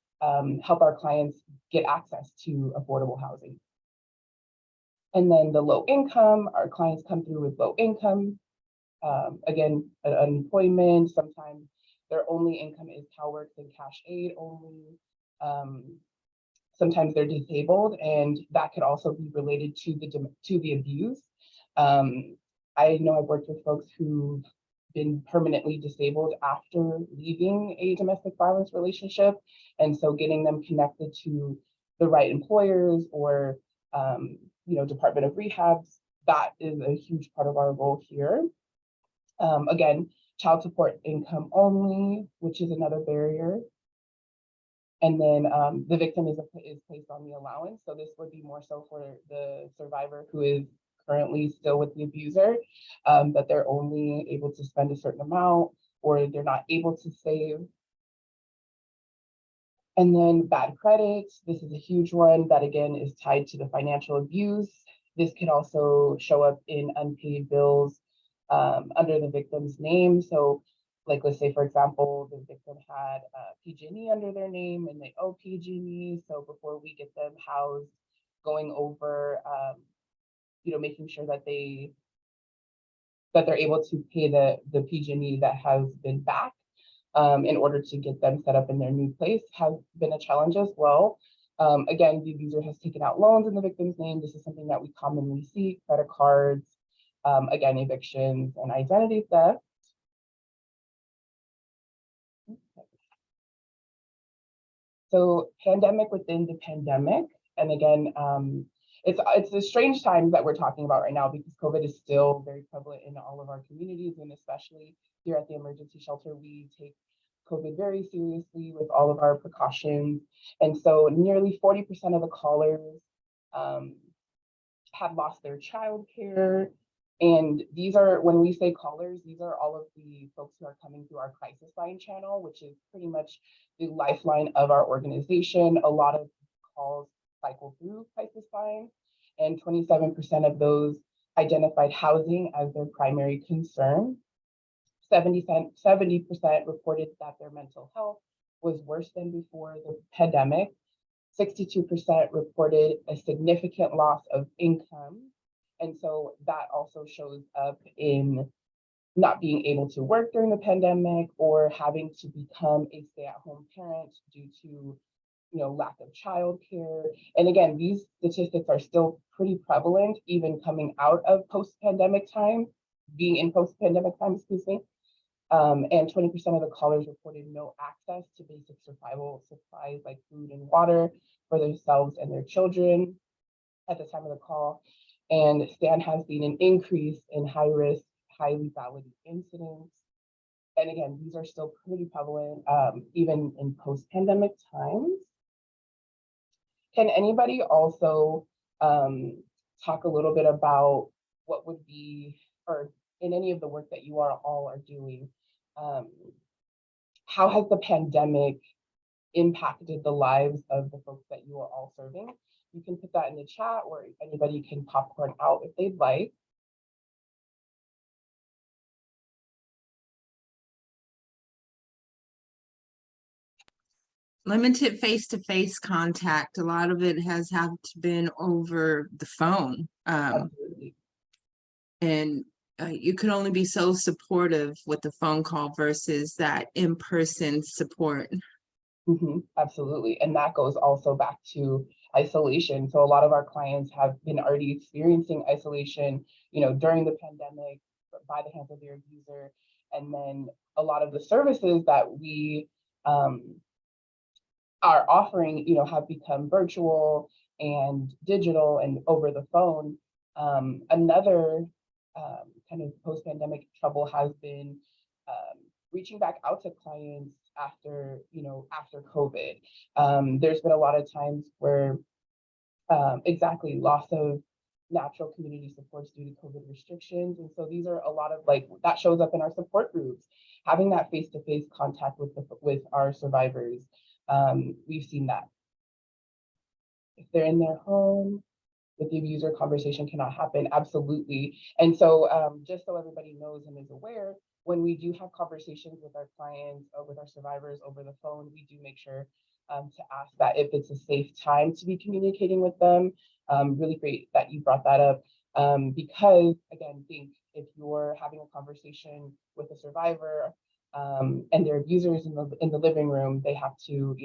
help our clients get access to affordable housing. And then the low income, our clients come through with low income. Again, unemployment, sometimes their only income is CalWORKs and cash aid only. Sometimes they're disabled, and that could also be related to the abuse. I know I've worked with folks who've been permanently disabled after leaving a domestic violence relationship. And so getting them connected to the right employers or Department of Rehabs, that is a huge part of our role here. Again, child support income only, which is another barrier. And then the victim is placed on the allowance. So this would be more so for the survivor who is currently still with the abuser, that they're only able to spend a certain amount or they're not able to save. And then bad credit, this is a huge one that again is tied to the financial abuse. This could also show up in unpaid bills under the victim's name. So like, let's say, for example, the victim had PG&E under their name and they owe PG&E. So before we get them housed, going over, making sure that they're able to pay the PG&E that has been back in order to get them set up in their new place has been a challenge as well. Again, the abuser has taken out loans in the victim's name. This is something that we commonly see, credit cards, again, evictions and identity theft. So pandemic within the pandemic. And again, it's a strange times that we're talking about right now because COVID is still very prevalent in all of our communities, and especially here at the emergency shelter, we take COVID very seriously with all of our precautions. And so nearly 40% of the callers have lost their childcare. And these are, when we say callers, these are all of the folks who are coming through our crisis line channel, which is pretty much the lifeline of our organization. A lot of calls cycle through crisis line, and 27% of those identified housing as their primary concern. 70% reported that their mental health was worse than before the pandemic. 62% reported a significant loss of income. And so that also shows up in not being able to work during the pandemic or having to become a stay-at-home parent due to lack of childcare. And again, these statistics are still pretty prevalent, even coming out of post-pandemic time, being in post-pandemic time, excuse me. And 20% of the callers reported no access to basic survival supplies like food and water for themselves and their children at the time of the call. And STAN has seen an increase in high-risk, high lethality incidents. And again, these are still pretty prevalent, even in post-pandemic times. Can anybody also talk a little bit about what would be, or in any of the work that you all are doing, how has the pandemic impacted the lives of the folks that you are all serving? You can put that in the chat, or anybody can popcorn out if they'd like. Limited face-to-face contact. A lot of it has been over the phone. And you can only be so supportive with the phone call versus that in-person support. Absolutely. And that goes also back to isolation. So a lot of our clients have been already experiencing isolation, during the pandemic by the hands of their abuser. And then a lot of the services that we are offering, have become virtual and digital and over the phone. Another kind of post-pandemic trouble has been reaching back out to clients after, after COVID. There's been a lot of times where exactly loss of natural community supports due to COVID restrictions. And so these are a lot of that shows up in our support groups, having that face-to-face contact with our survivors. We've seen that. If they're in their home, with the abuser, conversation cannot happen. Absolutely. And so just so everybody knows and is aware, when we do have conversations with our clients or with our survivors over the phone, we do make sure to ask that if it's a safe time to be communicating with them. Really great that you brought that up, because again, think if you're having a conversation with a survivor and their abusers in the living room, they have to,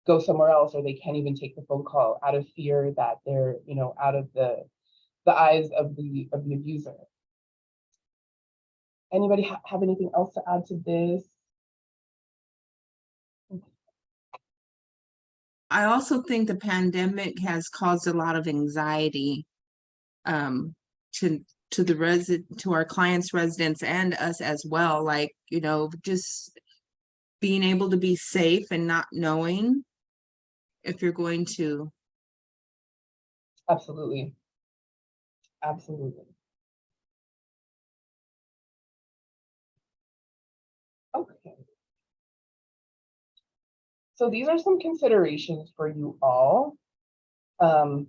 go somewhere else, or they can't even take the phone call out of fear that they're, out of the eyes of the abuser. Anybody have anything else to add to this? I also think the pandemic has caused a lot of anxiety to our clients, residents, and us as well. Like, just being able to be safe and not knowing if you're going to. Absolutely. Absolutely. Okay. So these are some considerations for you all. Okay,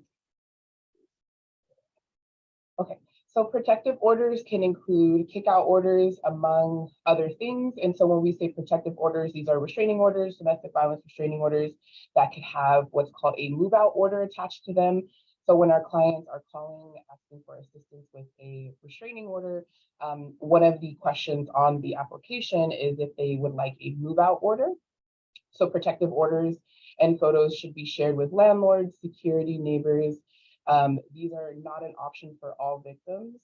so protective orders can include kick-out orders, among other things. And so when we say protective orders, these are restraining orders, domestic violence restraining orders that could have what's called a move-out order attached to them. So when our clients are calling, asking for assistance with a restraining order, one of the questions on the application is if they would like a move-out order. So protective orders and photos should be shared with landlords, security, neighbors. These are not an option for all victims,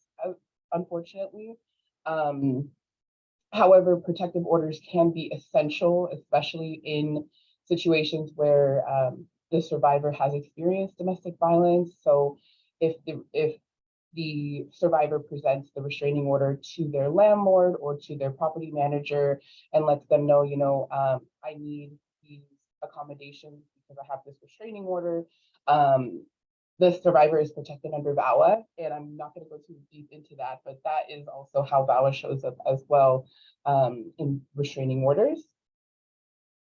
unfortunately. However, protective orders can be essential, especially in situations where the survivor has experienced domestic violence. So if the survivor presents the restraining order to their landlord or to their property manager and lets them know, I need these accommodations because I have this restraining order, the survivor is protected under VAWA, and I'm not going to go too deep into that, but that is also how VAWA shows up as well in restraining orders.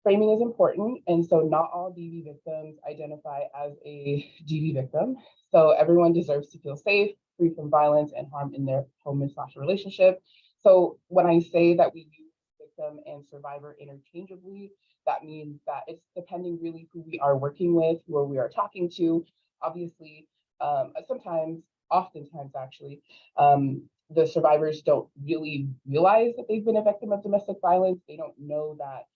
Framing is important, and so not all DV victims identify as a DV victim. So everyone deserves to feel safe, free from violence and harm in their home and / relationship. So when I say that we use victim and survivor interchangeably, that means that it's depending really who we are working with, who we are talking to. Obviously, oftentimes actually, the survivors don't really realize that they've been a victim of domestic violence. They don't know that,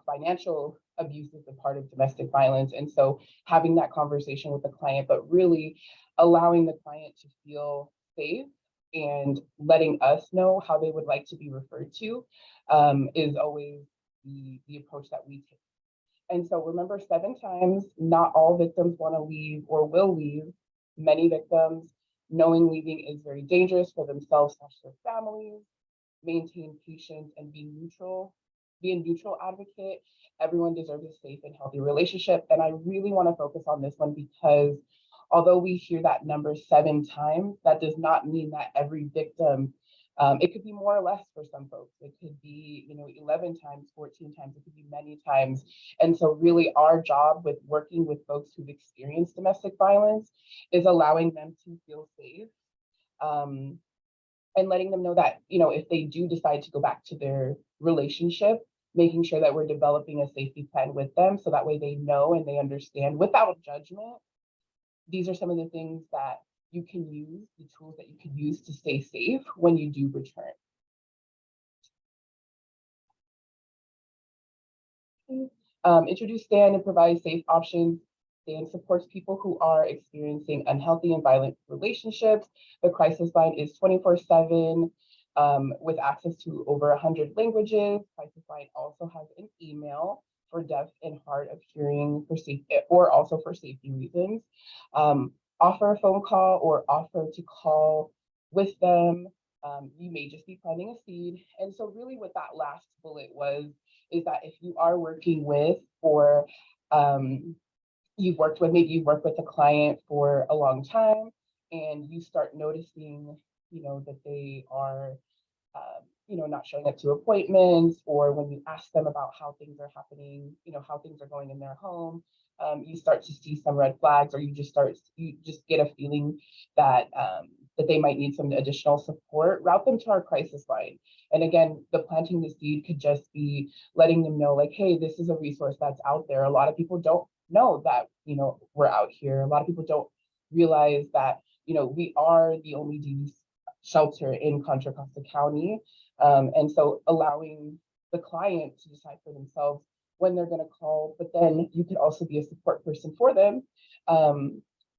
financial abuse is a part of domestic violence. And so having that conversation with the client, but really allowing the client to feel safe and letting us know how they would like to be referred to is always the approach that we take. And so remember, 7 times, not all victims want to leave or will leave. Many victims, knowing leaving is very dangerous for themselves / their families. Maintain patience and be a neutral advocate. Everyone deserves a safe and healthy relationship. And I really want to focus on this one because although we hear that number 7 times, that does not mean that every victim, it could be more or less for some folks. It could be, 11 times, 14 times, it could be many times. And so really our job with working with folks who've experienced domestic violence is allowing them to feel safe. And letting them know that, if they do decide to go back to their relationship, making sure that we're developing a safety plan with them so that way they know and they understand without judgment. These are some of the things that you can use, the tools that you can use to stay safe when you do return. Introduce STAND and provide safe options. STAND supports people who are experiencing unhealthy and violent relationships. The crisis line is 24/7 with access to over 100 languages. Crisis line also has an email for deaf and hard of hearing for safety, or also for safety reasons. Offer a phone call or offer to call with them You may just be planting a seed. And so really what that last bullet was, is that if you are working with, or maybe you've worked with a client for a long time, and you start noticing, that they are, not showing up to appointments, or when you ask them about how things are happening, how things are going in their home, you start to see some red flags, or you just get a feeling that that they might need some additional support. Route them to our crisis line. And again, the planting the seed could just be letting them know, like, hey, this is a resource that's out there. A lot of people don't know that, we're out here. A lot of people don't realize that, we are the only DV shelter in Contra Costa County. And so allowing the client to decide for themselves when they're going to call, but then you could also be a support person for them,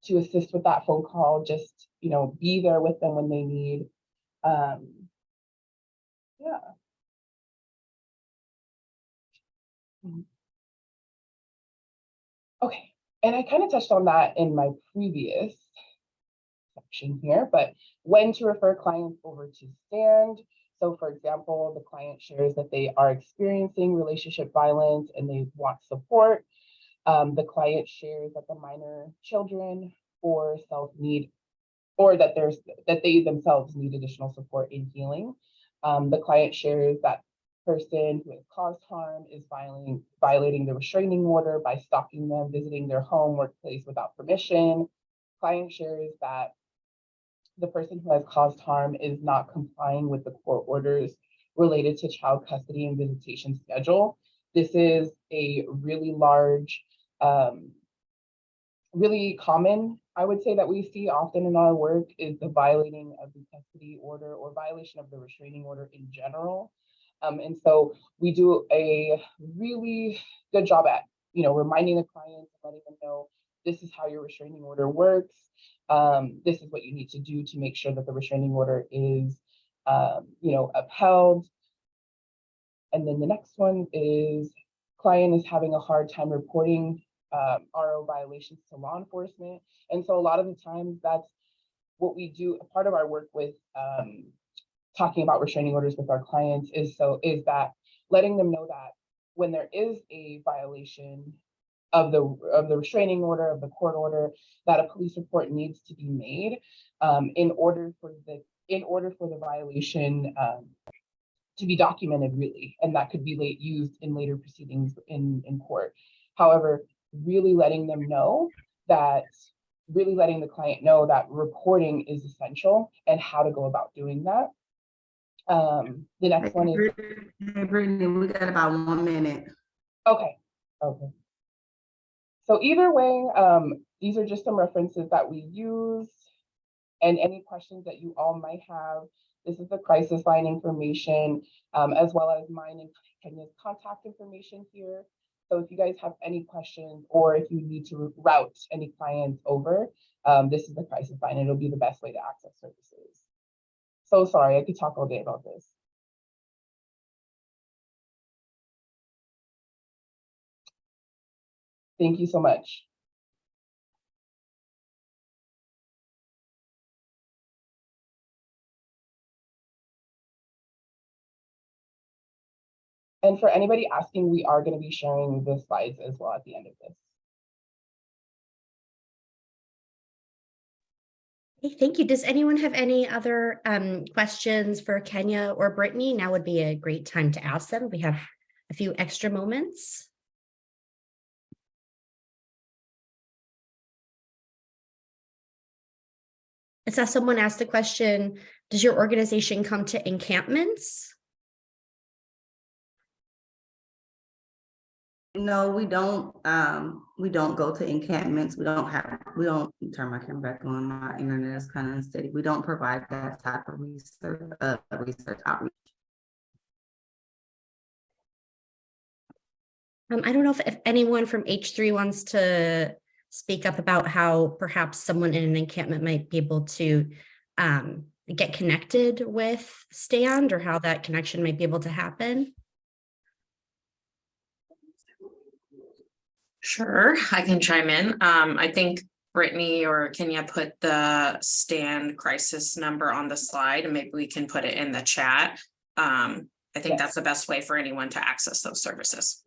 to assist with that phone call, just, be there with them when they need. Yeah. Okay, and I kind of touched on that in my previous section here, but when to refer clients over to STAND. So for example, the client shares that they are experiencing relationship violence and they want support. The client shares that the minor children or self-need, or that they themselves need additional support in healing. The client shares that person who has caused harm is violating the restraining order by stalking them, visiting their home, workplace without permission. Client shares that the person who has caused harm is not complying with the court orders related to child custody and visitation schedule. This is a really large, really common, I would say, that we see often in our work, is the violating of the custody order or violation of the restraining order in general. And so we do a really good job at, reminding the clients, letting them know, this is how your restraining order works. This is what you need to do to make sure that the restraining order is, upheld. And then the next one is, client is having a hard time reporting RO violations to law enforcement. And so a lot of the times that's what we do. A part of our work with talking about restraining orders with our clients is that letting them know that when there is a violation of the restraining order, of the court order, that a police report needs to be made in order for the violation to be documented, really, and that could be used in later proceedings in court. However, really letting the client know that reporting is essential and how to go about doing that. The next one is, hey, Brittany, we got about 1 minute. Okay. So either way, these are just some references that we use, and any questions that you all might have. This is the crisis line information, as well as mine and Kenya's contact information here. So if you guys have any questions, or if you need to route any clients over, this is the crisis line. It'll be the best way to access services. So sorry, I could talk all day about this. Thank you so much. And for anybody asking, we are going to be sharing the slides as well at the end of this. Okay, thank you. Does anyone have any other questions for Kenya or Brittany? Now would be a great time to ask them. We have a few extra moments. I saw someone ask the question, does your organization come to encampments? No, we don't. We don't go to encampments. We don't turn my camera back on. My internet is kind of unsteady. We don't provide that type of research outreach. I don't know if anyone from H3 wants to speak up about how perhaps someone in an encampment might be able to get connected with STAND, or how that connection might be able to happen. Sure, I can chime in. I think Brittany or Kenya put the stand crisis number on the slide, and maybe we can put it in the chat. I think that's the best way for anyone to access those services.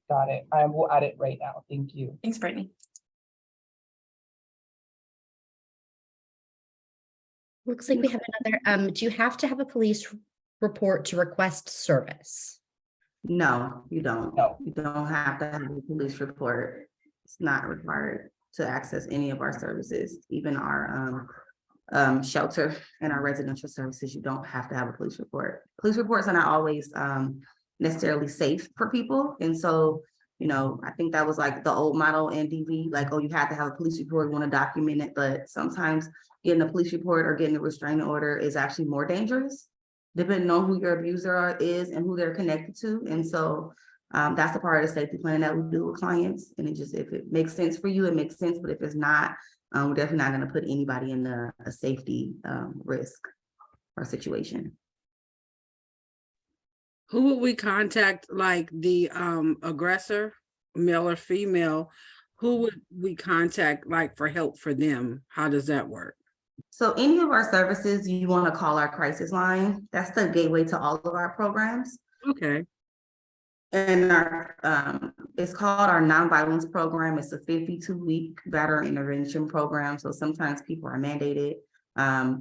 Got it. I will add it right now. Thank you. Thanks, Brittany. Looks like we have another, do you have to have a police report to request service? No, you don't. No. You don't have to have a police report. It's not required to access any of our services, even our shelter and our residential services. You don't have to have a police report. Police reports are not always necessarily safe for people. And so, you know, I think that was like the old model in DV, like, oh, you have to have a police report, you want to document it. But sometimes getting a police report or getting a restraining order is actually more dangerous, depending on who your abuser is and who they're connected to. And so that's a part of the safety plan that we do with clients. And it just, if it makes sense for you, it makes sense. But if it's not, we're definitely not going to put anybody in a safety risk or situation. Who would we contact, like the aggressor, male or female? Who would we contact, like, for help for them? How does that work? So any of our services, you want to call our crisis line. That's the gateway to all of our programs. Okay. And our it's called our nonviolence program. It's a 52-week veteran intervention program. So sometimes people are mandated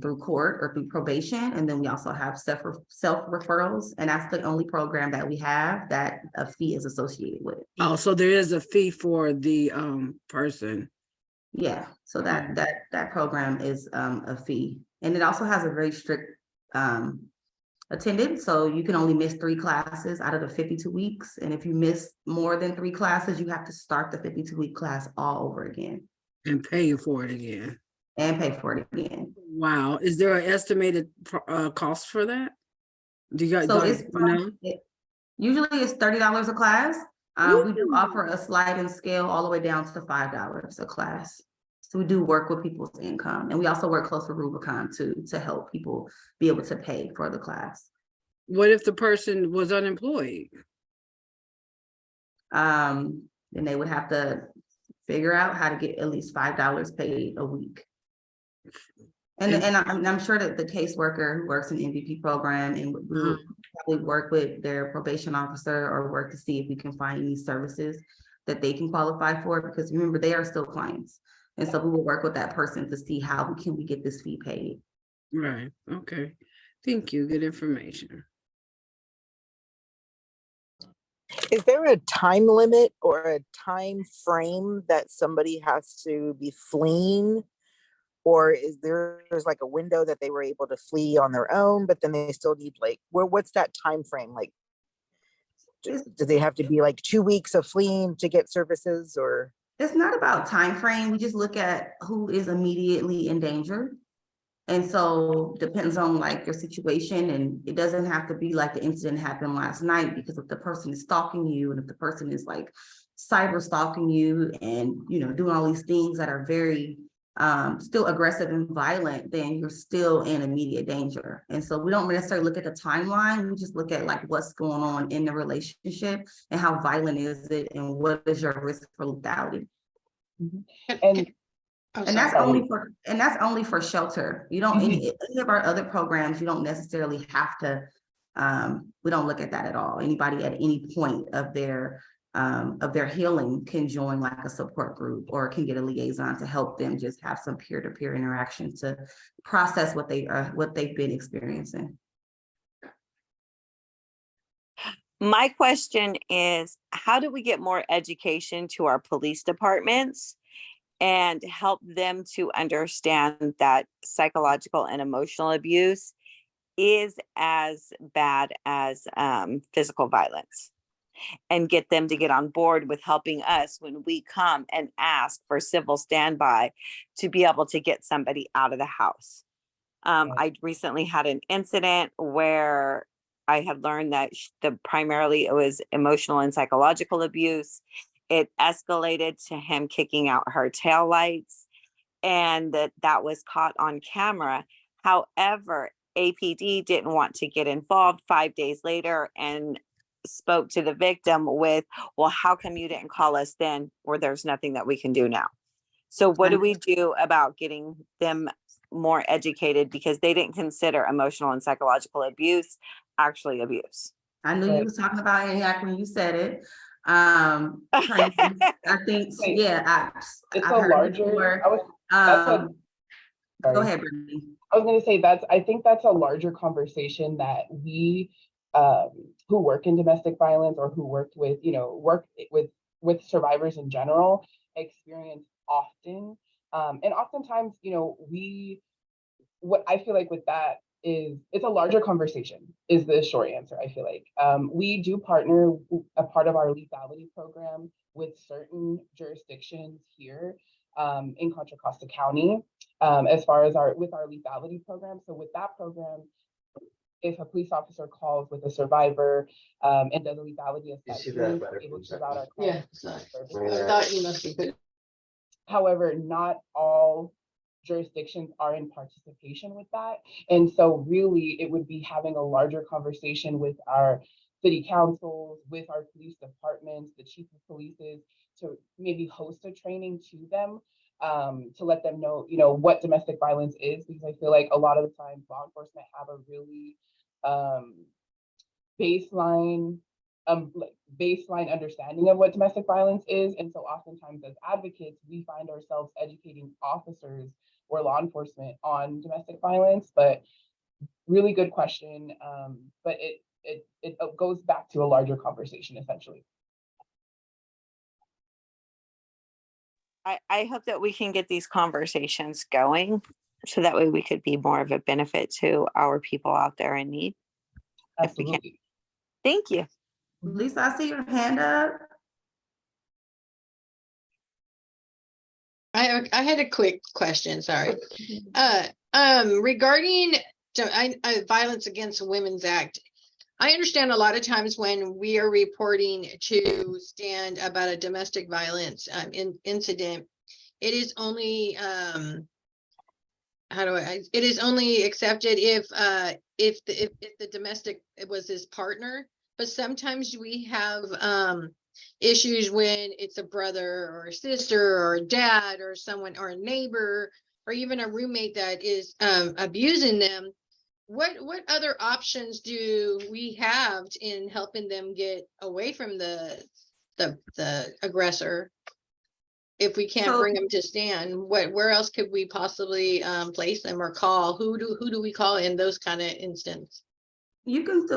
through court or through probation. And then we also have self referrals. And that's the only program that we have that a fee is associated with. Oh, so there is a fee for the person. Yeah, so that program is a fee. And it also has a very strict attendance. So you can only miss 3 classes out of the 52 weeks. And if you miss more than 3 classes, you have to start the 52-week class all over again. And pay for it again. And pay for it again. Wow. Is there an estimated cost for that? Do you guys So know? Usually it's $30 a class. We do offer a sliding scale all the way down to $5 a class. So we do work with people's income, and we also work close with Rubicon to help people be able to pay for the class. What if the person was unemployed? Then they would have to figure out how to get at least $5 paid a week. And I'm sure that the caseworker who works in the MVP program and we will probably work with their probation officer or work to see if we can find any services that they can qualify for, because remember, they are still clients. And so we will work with that person to see how we get this fee paid. Right. Okay. Thank you. Good information. Is there a time limit or a time frame that somebody has to be fleeing? Or is there's like a window that they were able to flee on their own, but then they still need, like, what's that time frame? Like, do they have to be like 2 weeks of fleeing to get services, or? It's not about time frame. We just look at who is immediately in danger. And so depends on like your situation, and it doesn't have to be like the incident happened last night, because if the person is stalking you and if the person is like cyber stalking you and, you know, doing all these things that are very still aggressive and violent, then you're still in immediate danger. And so we don't necessarily look at the timeline. We just look at like what's going on in the relationship and how violent is it and what is your risk for lethality. And that's only for shelter. You don't any of our other programs, you don't necessarily have to we don't look at that at all. Anybody at any point of their healing can join like a support group or can get a liaison to help them just have some peer-to-peer interaction to process what they've been experiencing. My question is, how do we get more education to our police departments and help them to understand that psychological and emotional abuse is as bad as physical violence, and get them to get on board with helping us when we come and ask for civil standby to be able to get somebody out of the house. I recently had an incident where I had learned that primarily it was emotional and psychological abuse. It escalated to him kicking out her taillights, and that was caught on camera. However, APD didn't want to get involved 5 days later and spoke to the victim with, well, how come you didn't call us then, or there's nothing that we can do now? So what do we do about getting them more educated, because they didn't consider emotional and psychological abuse actually abuse? I knew you was talking about ENIAC when you said it. Training, I think, yeah, It's I a heard larger, before. go Go ahead, Brittany. I was gonna say I think that's a larger conversation that we who work in domestic violence or who work with survivors in general experience often. And oftentimes, what I feel like with that is it's a larger conversation is the short answer. I feel like we do partner a part of our lethality program with certain jurisdictions here in Contra Costa County as far as our lethality program. So with that program, if a police officer calls with a survivor and does a lethality assessment, we're able to route our clients to services. I thought you must be good. However, not all jurisdictions are in participation with that. And so really it would be having a larger conversation with our city councils, with our police departments, the chief of polices, to maybe host a training to them, to let them know, what domestic violence is, because I feel like a lot of the time law enforcement have a really baseline understanding of what domestic violence is. And so oftentimes as advocates, we find ourselves educating officers or law enforcement on domestic violence. But really good question. But it goes back to a larger conversation essentially. I hope that we can get these conversations going so that way we could be more of a benefit to our people out there in need. Absolutely. Thank you. Lisa, I see your hand up. I had a quick question, sorry. Regarding Violence Against Women's Act, I understand a lot of times when we are reporting to stand about a domestic violence incident, it is only it is only accepted if the domestic was his partner. But sometimes we have issues when it's a brother or a sister or a dad or someone or a neighbor or even a roommate that is abusing them. What other options do we have in helping them get away from the aggressor? If we can't bring them to stand, where else could we possibly place them or call? Who do we call in those kind of instances? You can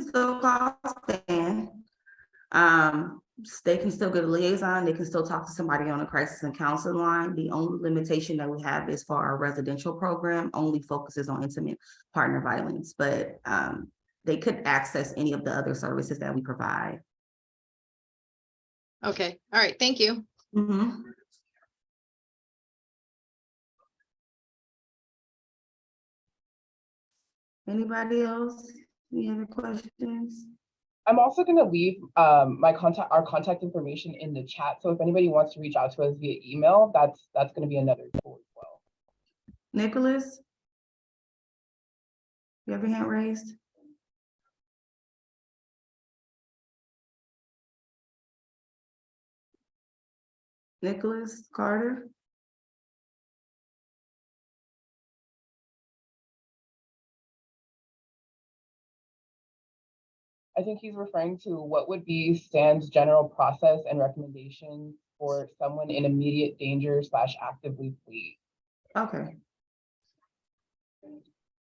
still call stand. They can still get a liaison. They can still talk to somebody on a crisis and counseling line. The only limitation that we have is for our residential program only focuses on intimate partner violence, but they could access any of the other services that we provide. Okay, all right, thank you. Mm-hmm. Anybody else? Any other questions? I'm also going to leave our contact information in the chat. So if anybody wants to reach out to us via email, that's going to be another tool as well. Nicholas, you have your hand raised? Nicholas Carter? I think he's referring to what would be STAN's general process and recommendations for someone in immediate danger / actively flee. Okay. So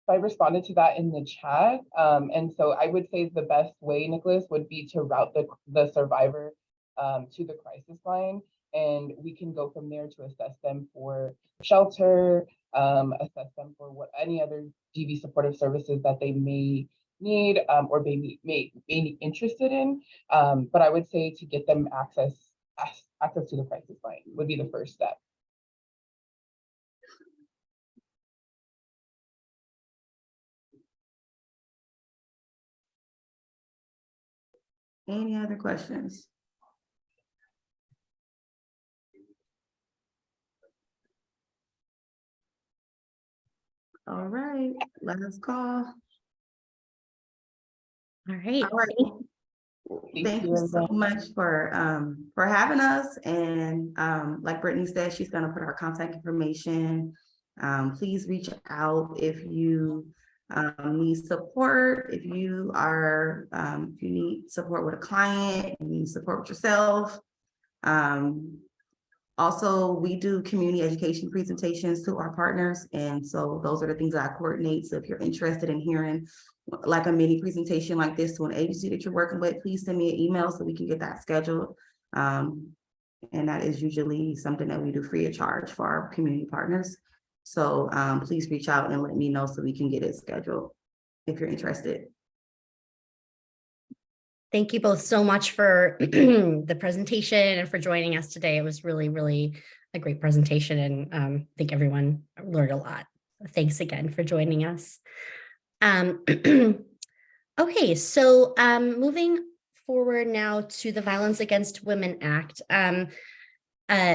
I responded to that in the chat. And so I would say the best way, Nicholas, would be to route the survivor to the crisis line. And we can go from there to assess them for shelter, assess them for what any other DV supportive services that they may need or may be interested in. But I would say to get them access to the crisis line would be the first step. Any other questions? All right, last call. All right. Thank you so much for having us. And like Brittany said, she's gonna put our contact information. Please reach out if you need support, if you need support with a client, you need support with yourself. Also, we do community education presentations to our partners. And so those are the things that I coordinate. So if you're interested in hearing like a mini presentation like this to an agency that you're working with, please send me an email so we can get that scheduled. And that is usually something that we do free of charge for our community partners. So please reach out and let me know so we can get it scheduled if you're interested. Thank you both so much for the presentation and for joining us today. It was really, really a great presentation, and I think everyone learned a lot. Thanks again for joining us. Okay, so moving forward now to the Violence Against Women Act.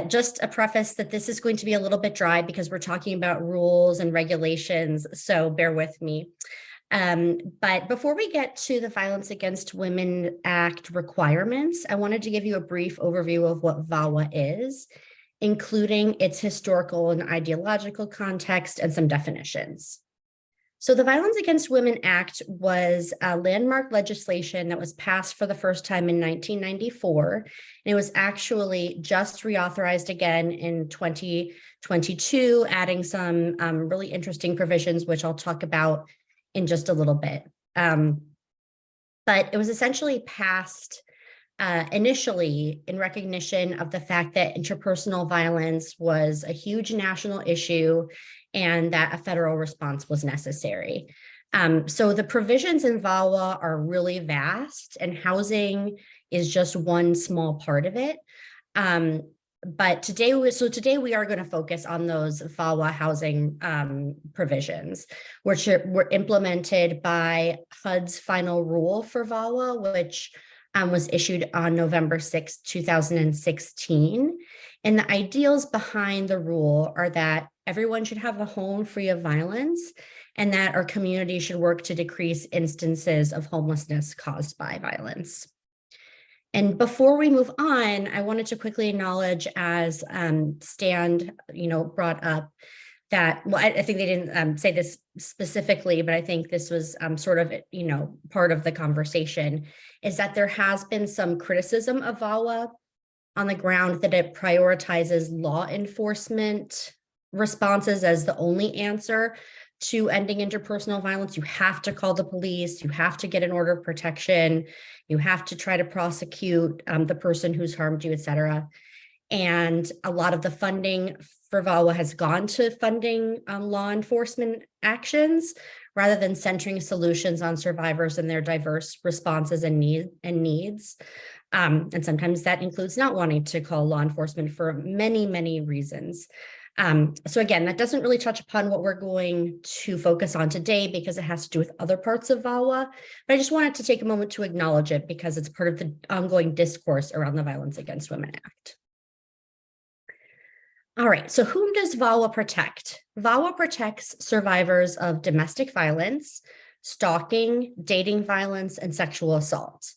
Just a preface that this is going to be a little bit dry because we're talking about rules and regulations, so bear with me. But before we get to the Violence Against Women Act requirements, I wanted to give you a brief overview of what VAWA is, including its historical and ideological context and some definitions. So the Violence Against Women Act was a landmark legislation that was passed for the first time in 1994. And it was actually just reauthorized again in 2022, adding some really interesting provisions, which I'll talk about in just a little bit. But it was essentially passed initially in recognition of the fact that interpersonal violence was a huge national issue and that a federal response was necessary. So the provisions in VAWA are really vast, and housing is just one small part of it. But today we are going to focus on those VAWA housing provisions, which were implemented by HUD's final rule for VAWA, which was issued on November 6, 2016. And the ideals behind the rule are that everyone should have a home free of violence, and that our community should work to decrease instances of homelessness caused by violence. And before we move on, I wanted to quickly acknowledge, as Stan, brought up, that, well, I think they didn't say this specifically, but I think this was sort of, part of the conversation, is that there has been some criticism of VAWA on the ground that it prioritizes law enforcement responses as the only answer to ending interpersonal violence. You have to call the police, you have to get an order of protection, you have to try to prosecute the person who's harmed you, et cetera. And a lot of the funding for VAWA has gone to funding law enforcement actions rather than centering solutions on survivors and their diverse responses and needs. And sometimes that includes not wanting to call law enforcement for many, many reasons. So again, that doesn't really touch upon what we're going to focus on today because it has to do with other parts of VAWA, but I just wanted to take a moment to acknowledge it because it's part of the ongoing discourse around the Violence Against Women Act. All right, so whom does VAWA protect? VAWA protects survivors of domestic violence, stalking, dating violence, and sexual assault.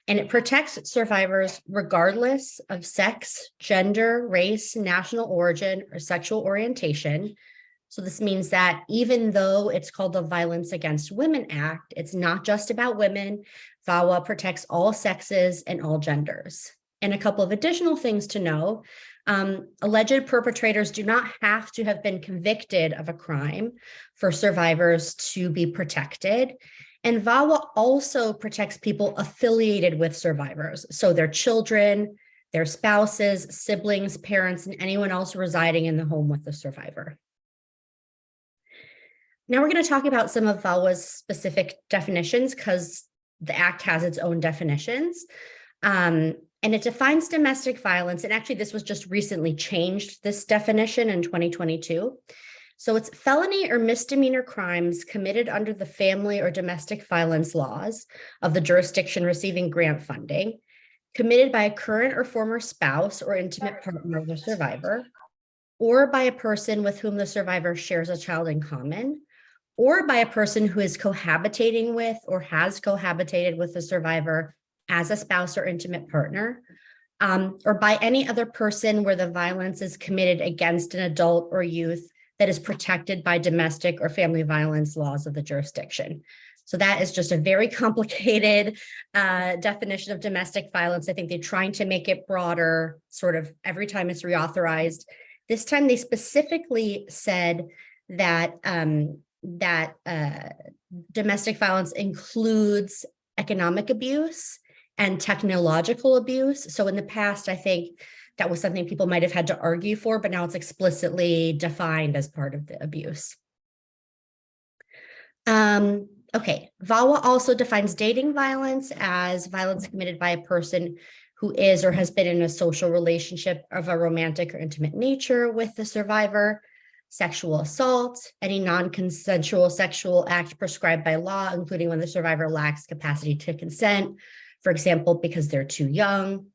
And it protects survivors regardless of sex, gender, race, national origin, or sexual orientation. So this means that even though it's called the Violence Against Women Act, it's not just about women. VAWA protects all sexes and all genders. And a couple of additional things to know. Alleged perpetrators do not have to have been convicted of a crime for survivors to be protected. And VAWA also protects people affiliated with survivors. So their children, their spouses, siblings, parents, and anyone else residing in the home with the survivor. Now we're going to talk about some of VAWA's specific definitions because the Act has its own definitions. And it defines domestic violence. And actually, this was just recently changed, this definition in 2022. So it's felony or misdemeanor crimes committed under the family or domestic violence laws of the jurisdiction receiving grant funding, committed by a current or former spouse or intimate partner of the survivor, or by a person with whom the survivor shares a child in common, or by a person who is cohabitating with or has cohabitated with the survivor as a spouse or intimate partner, or by any other person where the violence is committed against an adult or youth that is protected by domestic or family violence laws of the jurisdiction. So that is just a very complicated definition of domestic violence. I think they're trying to make it broader sort of every time it's reauthorized. This time they specifically said that domestic violence includes economic abuse and technological abuse. So in the past, I think that was something people might have had to argue for, but now it's explicitly defined as part of the abuse. Okay, VAWA also defines dating violence as violence committed by a person who is or has been in a social relationship of a romantic or intimate nature with the survivor, sexual assault, any non-consensual sexual act prescribed by law, including when the survivor lacks capacity to consent, for example, because they're too young.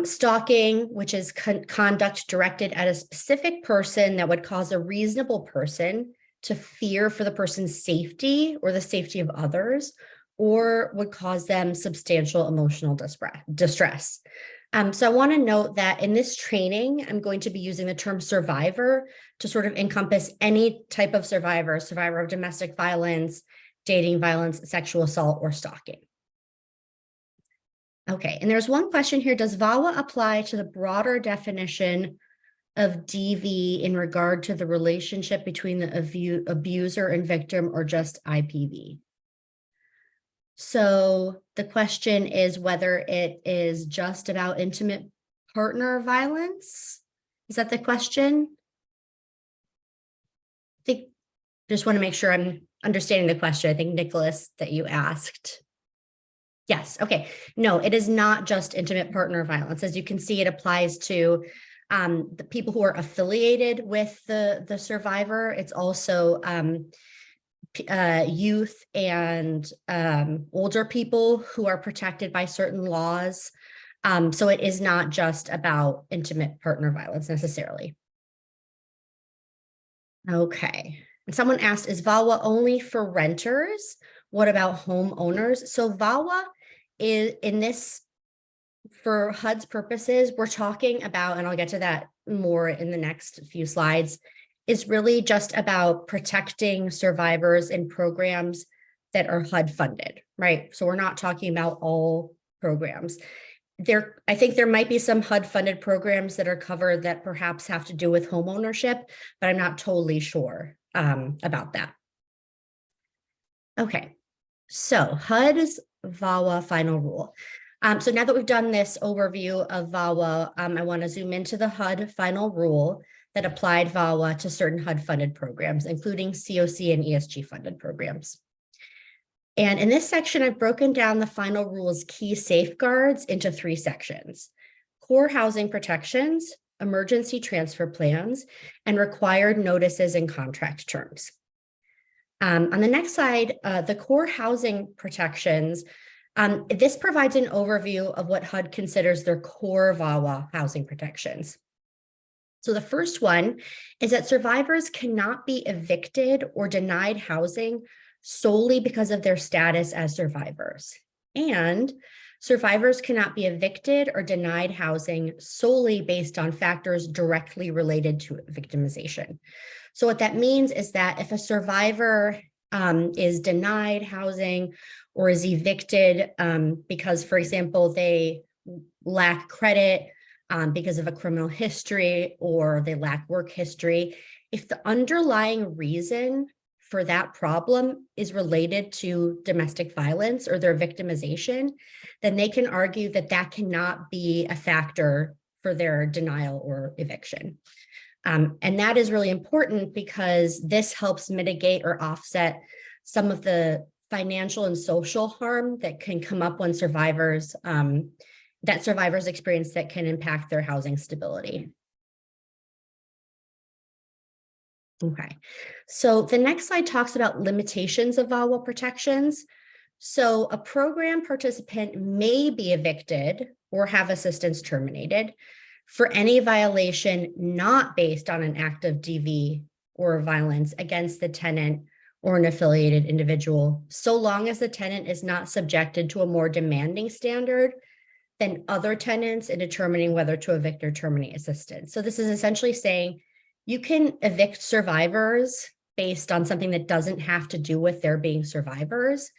Stalking, which is conduct directed at a specific person that would cause a reasonable person to fear for the person's safety or the safety of others, or would cause them substantial emotional distress. So I want to note that in this training, I'm going to be using the term survivor to sort of encompass any type of survivor of domestic violence, dating violence, sexual assault, or stalking. Okay, and there's one question here. Does VAWA apply to the broader definition of DV in regard to the relationship between the abuser and victim, or just IPV? So the question is whether it is just about intimate partner violence. Is that the question? I think, just want to make sure I'm understanding the question. I think, Nicholas, that you asked. Yes, okay. No, it is not just intimate partner violence. As you can see, it applies to the people who are affiliated with the survivor. It's also youth and older people who are protected by certain laws. So it is not just about intimate partner violence necessarily. Okay. And someone asked, is VAWA only for renters? What about homeowners? So VAWA is in this, for HUD's purposes, we're talking about, and I'll get to that more in the next few slides, is really just about protecting survivors in programs that are HUD funded, right? So we're not talking about all programs. I think there might be some HUD funded programs that are covered that perhaps have to do with home ownership, but I'm not totally sure about that. Okay, so HUD's VAWA final rule. So now that we've done this overview of VAWA, I want to zoom into the HUD final rule that applied VAWA to certain HUD funded programs, including CoC and ESG funded programs. And in this section, I've broken down the final rule's key safeguards into 3 sections: core housing protections, emergency transfer plans, and required notices and contract terms. On the next slide, the core housing protections, this provides an overview of what HUD considers their core VAWA housing protections. So the first one is that survivors cannot be evicted or denied housing solely because of their status as survivors. And survivors cannot be evicted or denied housing solely based on factors directly related to victimization. So what that means is that if a survivor is denied housing or is evicted because, for example, they lack credit because of a criminal history or they lack work history, if the underlying reason for that problem is related to domestic violence or their victimization, then they can argue that that cannot be a factor for their denial or eviction. And that is really important because this helps mitigate or offset some of the financial and social harm that can come up when survivors experience that can impact their housing stability. Okay, so the next slide talks about limitations of VAWA protections. So a program participant may be evicted or have assistance terminated for any violation not based on an act of DV or violence against the tenant or an affiliated individual, so long as the tenant is not subjected to a more demanding standard than other tenants in determining whether to evict or terminate assistance. So this is essentially saying you can evict survivors based on something that doesn't have to do with their being survivors,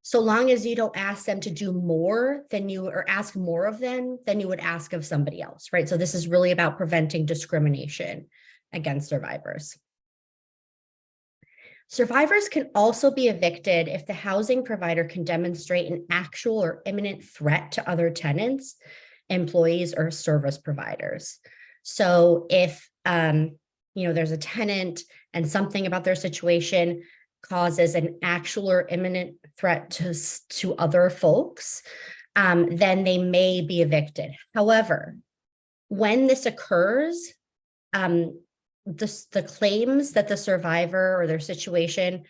so long as you don't ask them to do more than you, or ask more of them than you would ask of somebody else, right? So this is really about preventing discrimination against survivors. Survivors can also be evicted if the housing provider can demonstrate an actual or imminent threat to other tenants, employees, or service providers. So if there's a tenant and something about their situation causes an actual or imminent threat to other folks, then they may be evicted. However, when this occurs, the claims that the survivor or their situation,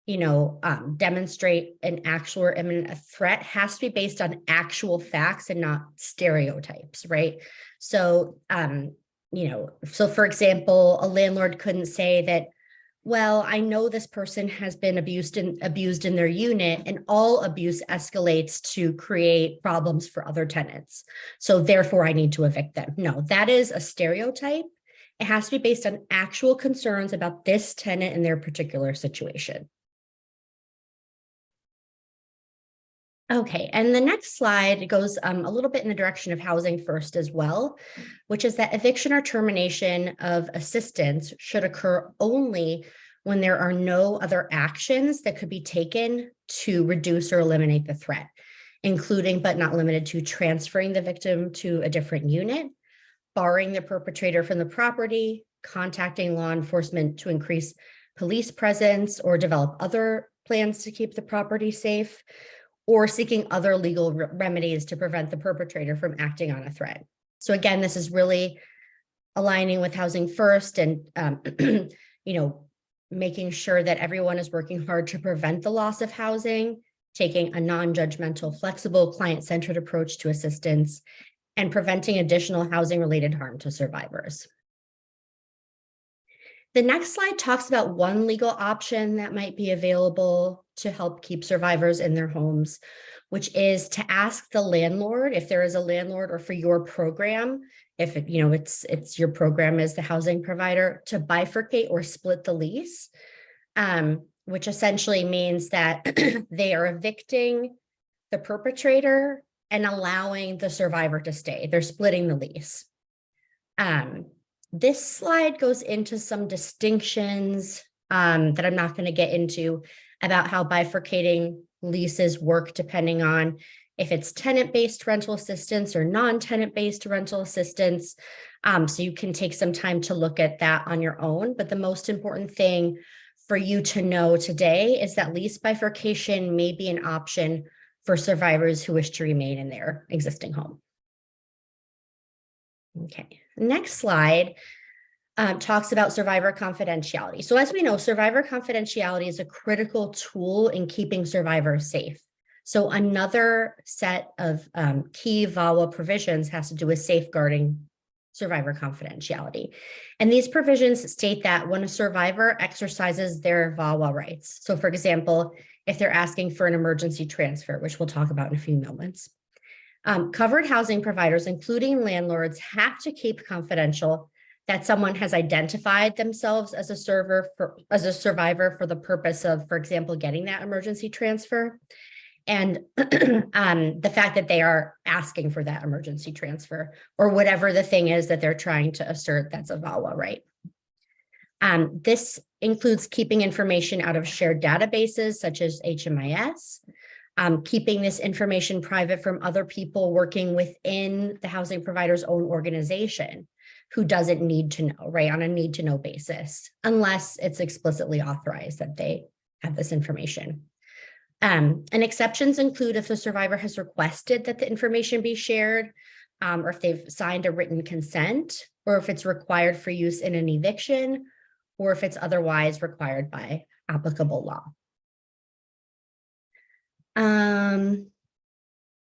demonstrate an actual or imminent threat has to be based on actual facts and not stereotypes, right? So, so for example, a landlord couldn't say that, well, I know this person has been abused in their unit, and all abuse escalates to create problems for other tenants. So therefore I need to evict them. No, that is a stereotype. It has to be based on actual concerns about this tenant and their particular situation. Okay, and the next slide goes a little bit in the direction of Housing First as well, which is that eviction or termination of assistance should occur only when there are no other actions that could be taken to reduce or eliminate the threat, including but not limited to transferring the victim to a different unit, barring the perpetrator from the property, contacting law enforcement to increase police presence or develop other plans to keep the property safe, or seeking other legal remedies to prevent the perpetrator from acting on a threat. So again, this is really aligning with Housing First and, making sure that everyone is working hard to prevent the loss of housing, taking a non-judgmental, flexible, client-centered approach to assistance, and preventing additional housing-related harm to survivors. The next slide talks about one legal option that might be available to help keep survivors in their homes, which is to ask the landlord, if there is a landlord, or for your program, if it's your program as the housing provider, to bifurcate or split the lease, which essentially means that they are evicting the perpetrator and allowing the survivor to stay. They're splitting the lease. This slide goes into some distinctions that I'm not going to get into about how bifurcating leases work depending on if it's tenant-based rental assistance or non-tenant-based rental assistance. So you can take some time to look at that on your own. But the most important thing for you to know today is that lease bifurcation may be an option for survivors who wish to remain in their existing home. Okay, next slide talks about survivor confidentiality. So as we know, survivor confidentiality is a critical tool in keeping survivors safe. So another set of key VAWA provisions has to do with safeguarding survivor confidentiality. And these provisions state that when a survivor exercises their VAWA rights, so for example, if they're asking for an emergency transfer, which we'll talk about in a few moments, covered housing providers, including landlords, have to keep confidential that someone has identified themselves as a survivor for the purpose of, for example, getting that emergency transfer, and the fact that they are asking for that emergency transfer, or whatever the thing is that they're trying to assert that's a VAWA right. This includes keeping information out of shared databases such as HMIS, keeping this information private from other people working within the housing provider's own organization who doesn't need to know, right, on a need to know basis, unless it's explicitly authorized that they have this information. And exceptions include if the survivor has requested that the information be shared, or if they've signed a written consent, or if it's required for use in an eviction, or if it's otherwise required by applicable law.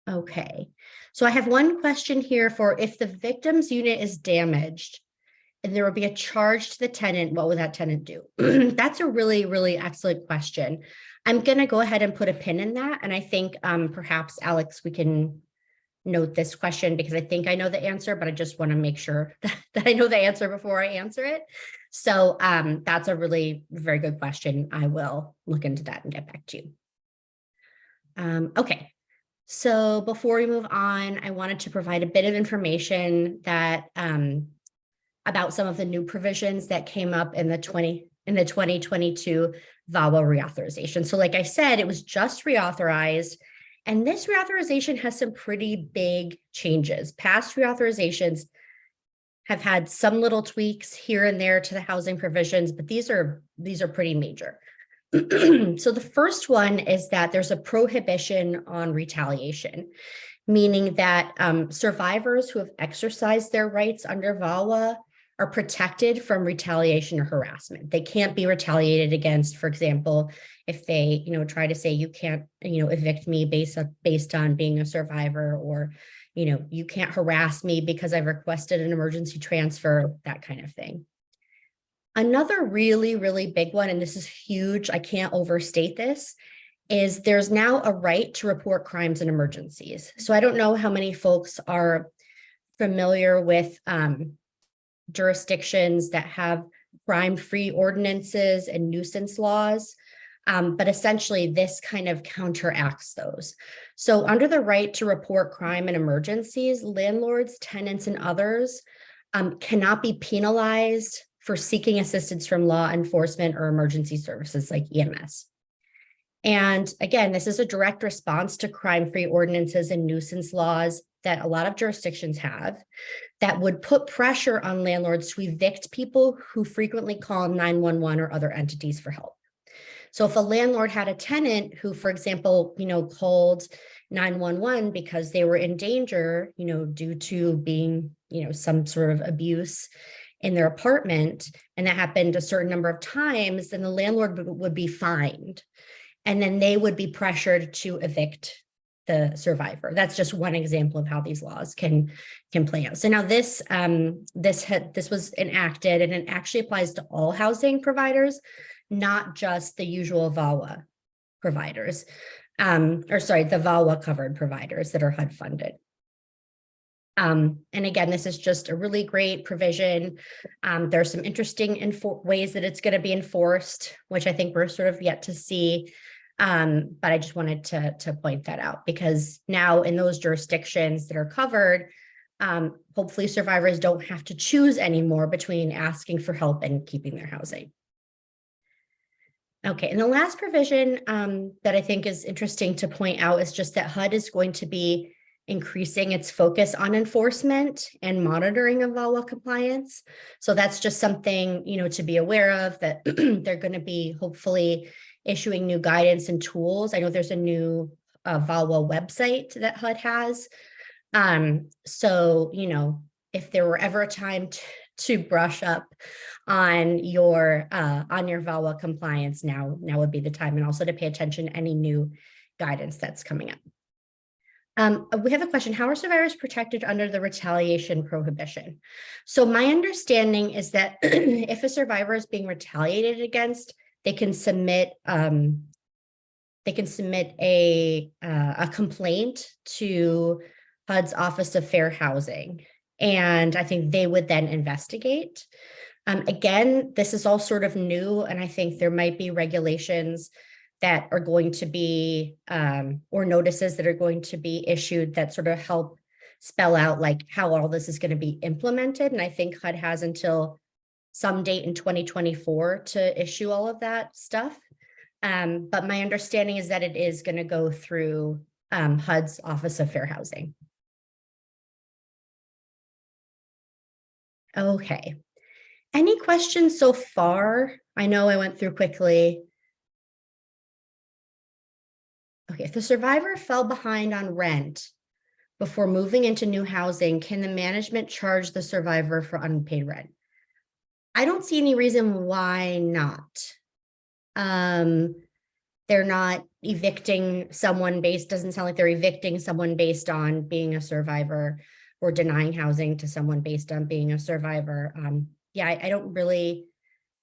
Okay, so I have one question here for if the victim's unit is damaged and there would be a charge to the tenant, what would that tenant do? That's a really, really excellent question. I'm going to go ahead and put a pin in that. And I think perhaps, Alex, we can note this question because I think I know the answer, but I just want to make sure that I know the answer before I answer it. So that's a really very good question. I will look into that and get back to you. Okay. So before we move on, I wanted to provide a bit of information that about some of the new provisions that came up in the 2022 VAWA reauthorization. So like I said, it was just reauthorized, and this reauthorization has some pretty big changes. Past reauthorizations have had some little tweaks here and there to the housing provisions, but these are pretty major. So the first one is that there's a prohibition on retaliation, meaning that survivors who have exercised their rights under VAWA are protected from retaliation or harassment. They can't be retaliated against, for example, if they, try to say you can't, evict me based on being a survivor, or, you can't harass me because I've requested an emergency transfer, that kind of thing. Another really, really big one, and this is huge, I can't overstate this, is there's now a right to report crimes and emergencies. So I don't know how many folks are familiar with jurisdictions that have crime-free ordinances and nuisance laws, but essentially this kind of counteracts those. So under the right to report crime and emergencies, landlords, tenants, and others cannot be penalized for seeking assistance from law enforcement or emergency services like EMS. And again, this is a direct response to crime-free ordinances and nuisance laws that a lot of jurisdictions have that would put pressure on landlords to evict people who frequently call 911 or other entities for help. So if a landlord had a tenant who, for example, called 911 because they were in danger, due to being, some sort of abuse in their apartment, and that happened a certain number of times, then the landlord would be fined. And then they would be pressured to evict the survivor. That's just one example of how these laws can play out. So now this was enacted, and it actually applies to all housing providers, not just the usual VAWA providers, the VAWA covered providers that are HUD funded. And again, this is just a really great provision. There's some interesting ways that it's going to be enforced, which I think we're sort of yet to see. But I just wanted to point that out, because now in those jurisdictions that are covered, hopefully survivors don't have to choose anymore between asking for help and keeping their housing. Okay, and the last provision that I think is interesting to point out is just that HUD is going to be increasing its focus on enforcement and monitoring of VAWA compliance. So that's just something, to be aware of, that they're going to be hopefully issuing new guidance and tools. I know there's a new VAWA website that HUD has. So, if there were ever a time to brush up on your VAWA compliance, now would be the time, and also to pay attention to any new guidance that's coming up. We have a question. How are survivors protected under the retaliation prohibition? So my understanding is that if a survivor is being retaliated against, they can submit a complaint to HUD's Office of Fair Housing, and I think they would then investigate. Again, this is all sort of new, and I think there might be regulations that are going to be, or notices that are going to be issued that sort of help spell out like how all this is going to be implemented. And I think HUD has until some date in 2024 to issue all of that stuff. But my understanding is that it is going to go through HUD's Office of Fair Housing. Okay. Any questions so far? I know I went through quickly. Okay, if the survivor fell behind on rent before moving into new housing, can the management charge the survivor for unpaid rent? I don't see any reason why not. They're not evicting someone doesn't sound like they're evicting someone based on being a survivor or denying housing to someone based on being a survivor. yeah,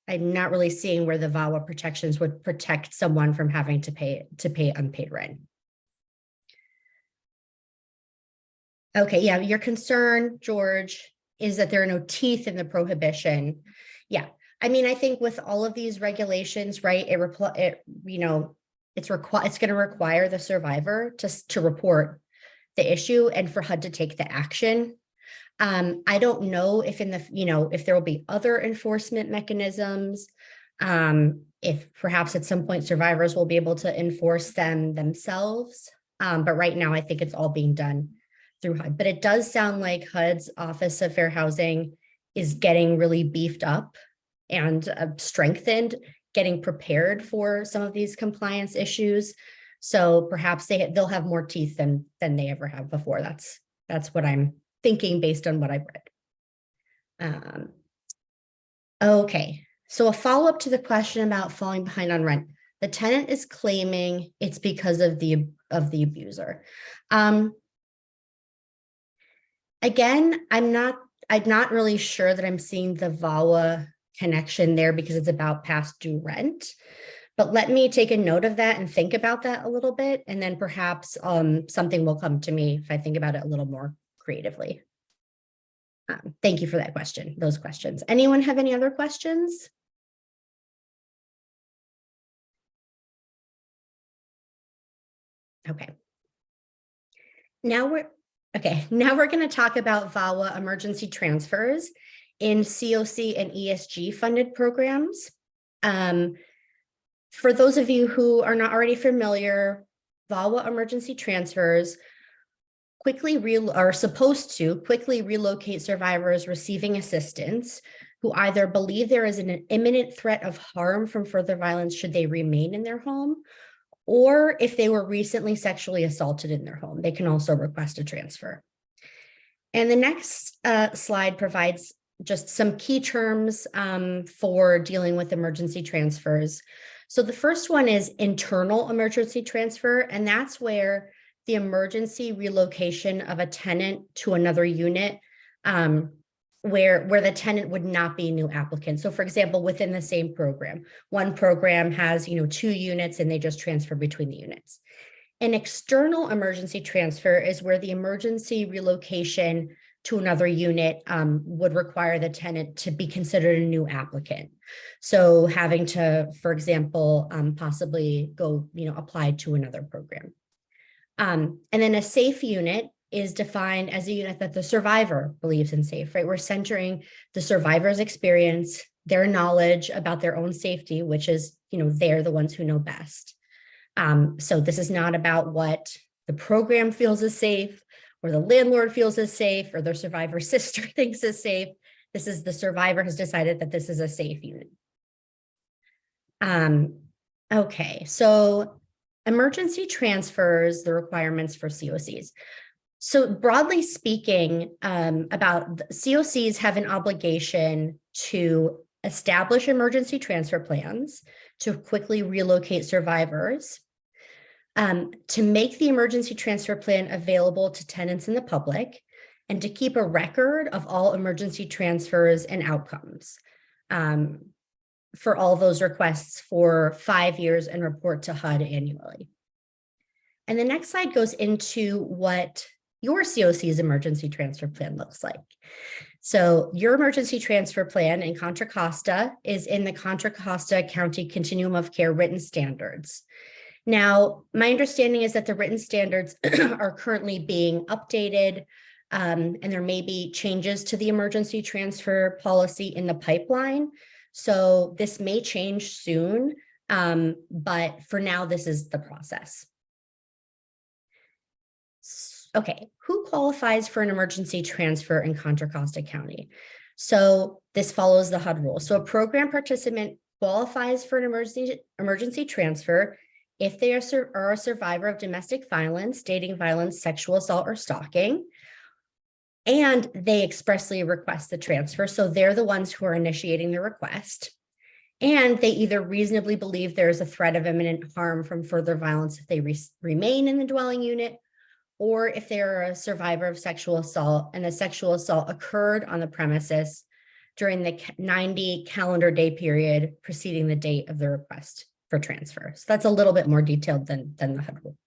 I'm not really seeing where the VAWA protections would protect someone from having to pay unpaid rent. Okay, yeah, your concern, George, is that there are no teeth in the prohibition. Yeah, I mean, I think with all of these regulations, right, it's going to require the survivor to report the issue and for HUD to take the action. I don't know if if there will be other enforcement mechanisms, if perhaps at some point survivors will be able to enforce them themselves. But right now, I think it's all being done through HUD. But it does sound like HUD's Office of Fair Housing is getting really beefed up and strengthened, getting prepared for some of these compliance issues. So perhaps they'll have more teeth than they ever have before. That's what I'm thinking based on what I've read. Okay, so a follow-up to the question about falling behind on rent. The tenant is claiming it's because of the abuser. Again, I'm not really sure that I'm seeing the VAWA connection there because it's about past due rent. But let me take a note of that and think about that a little bit, and then perhaps something will come to me if I think about it a little more creatively. Thank you for that question, those questions. Anyone have any other questions? Okay. Now we're going to talk about VAWA emergency transfers in CoC and ESG funded programs. For those of you who are not already familiar, VAWA emergency transfers are supposed to quickly relocate survivors receiving assistance who either believe there is an imminent threat of harm from further violence should they remain in their home, or if they were recently sexually assaulted in their home. They can also request a transfer. And the next slide provides just some key terms for dealing with emergency transfers. So the first one is internal emergency transfer, and that's where the emergency relocation of a tenant to another unit where the tenant would not be a new applicant. So for example, within the same program, one program has 2 units and they just transfer between the units. An external emergency transfer is where the emergency relocation to another unit would require the tenant to be considered a new applicant. So having to, for example, possibly go, apply to another program. And then a safe unit is defined as a unit that the survivor believes in safe, right? We're centering the survivor's experience, their knowledge about their own safety, which is, they're the ones who know best. So this is not about what the program feels is safe, or the landlord feels is safe, or their survivor's sister thinks is safe. This is the survivor has decided that this is a safe unit. Okay, so emergency transfers, the requirements for CoCs. So broadly speaking, CoCs have an obligation to establish emergency transfer plans to quickly relocate survivors, to make the emergency transfer plan available to tenants in the public, and to keep a record of all emergency transfers and outcomes for all those requests for 5 years and report to HUD annually. And the next slide goes into what your CoC's emergency transfer plan looks like. So your emergency transfer plan in Contra Costa is in the Contra Costa County Continuum of Care written standards. Now, my understanding is that the written standards are currently being updated, and there may be changes to the emergency transfer policy in the pipeline. So this may change soon, but for now, this is the process. Okay, who qualifies for an emergency transfer in Contra Costa County? So this follows the HUD rule. So a program participant qualifies for an emergency transfer if they are a survivor of domestic violence, dating violence, sexual assault, or stalking, and they expressly request the transfer. So they're the ones who are initiating the request. And they either reasonably believe there is a threat of imminent harm from further violence if they remain in the dwelling unit, or if they're a survivor of sexual assault and the sexual assault occurred on the premises during the 90 calendar day period preceding the date of the request for transfer. So that's a little bit more detailed than the HUD rule.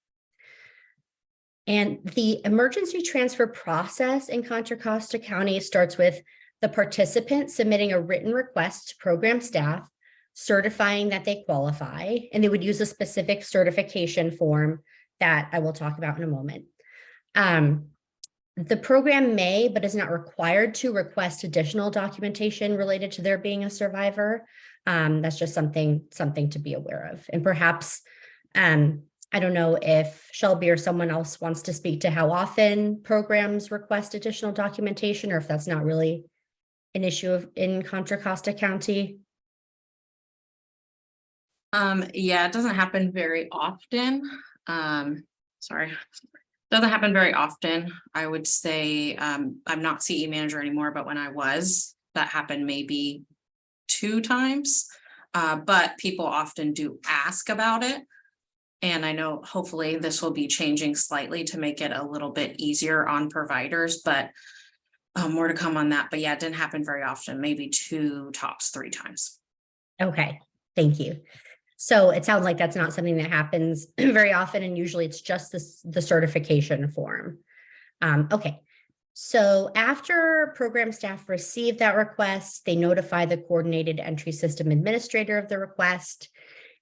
And the emergency transfer process in Contra Costa County starts with the participant submitting a written request to program staff, certifying that they qualify, and they would use a specific certification form that I will talk about in a moment. The program may, but is not required to request additional documentation related to their being a survivor. That's just something to be aware of. And perhaps, I don't know if Shelby or someone else wants to speak to how often programs request additional documentation, or if that's not really an issue in Contra Costa County. Yeah, it doesn't happen very often. Doesn't happen very often. I would say, I'm not CE manager anymore, but when I was, that happened maybe 2 times. But people often do ask about it. And I know hopefully this will be changing slightly to make it a little bit easier on providers, but more to come on that. But yeah, it didn't happen very often, maybe 2, tops 3 times. Okay, thank you. So it sounds like that's not something that happens very often, and usually it's just the certification form. Okay, so after program staff receive that request, they notify the coordinated entry system administrator of the request,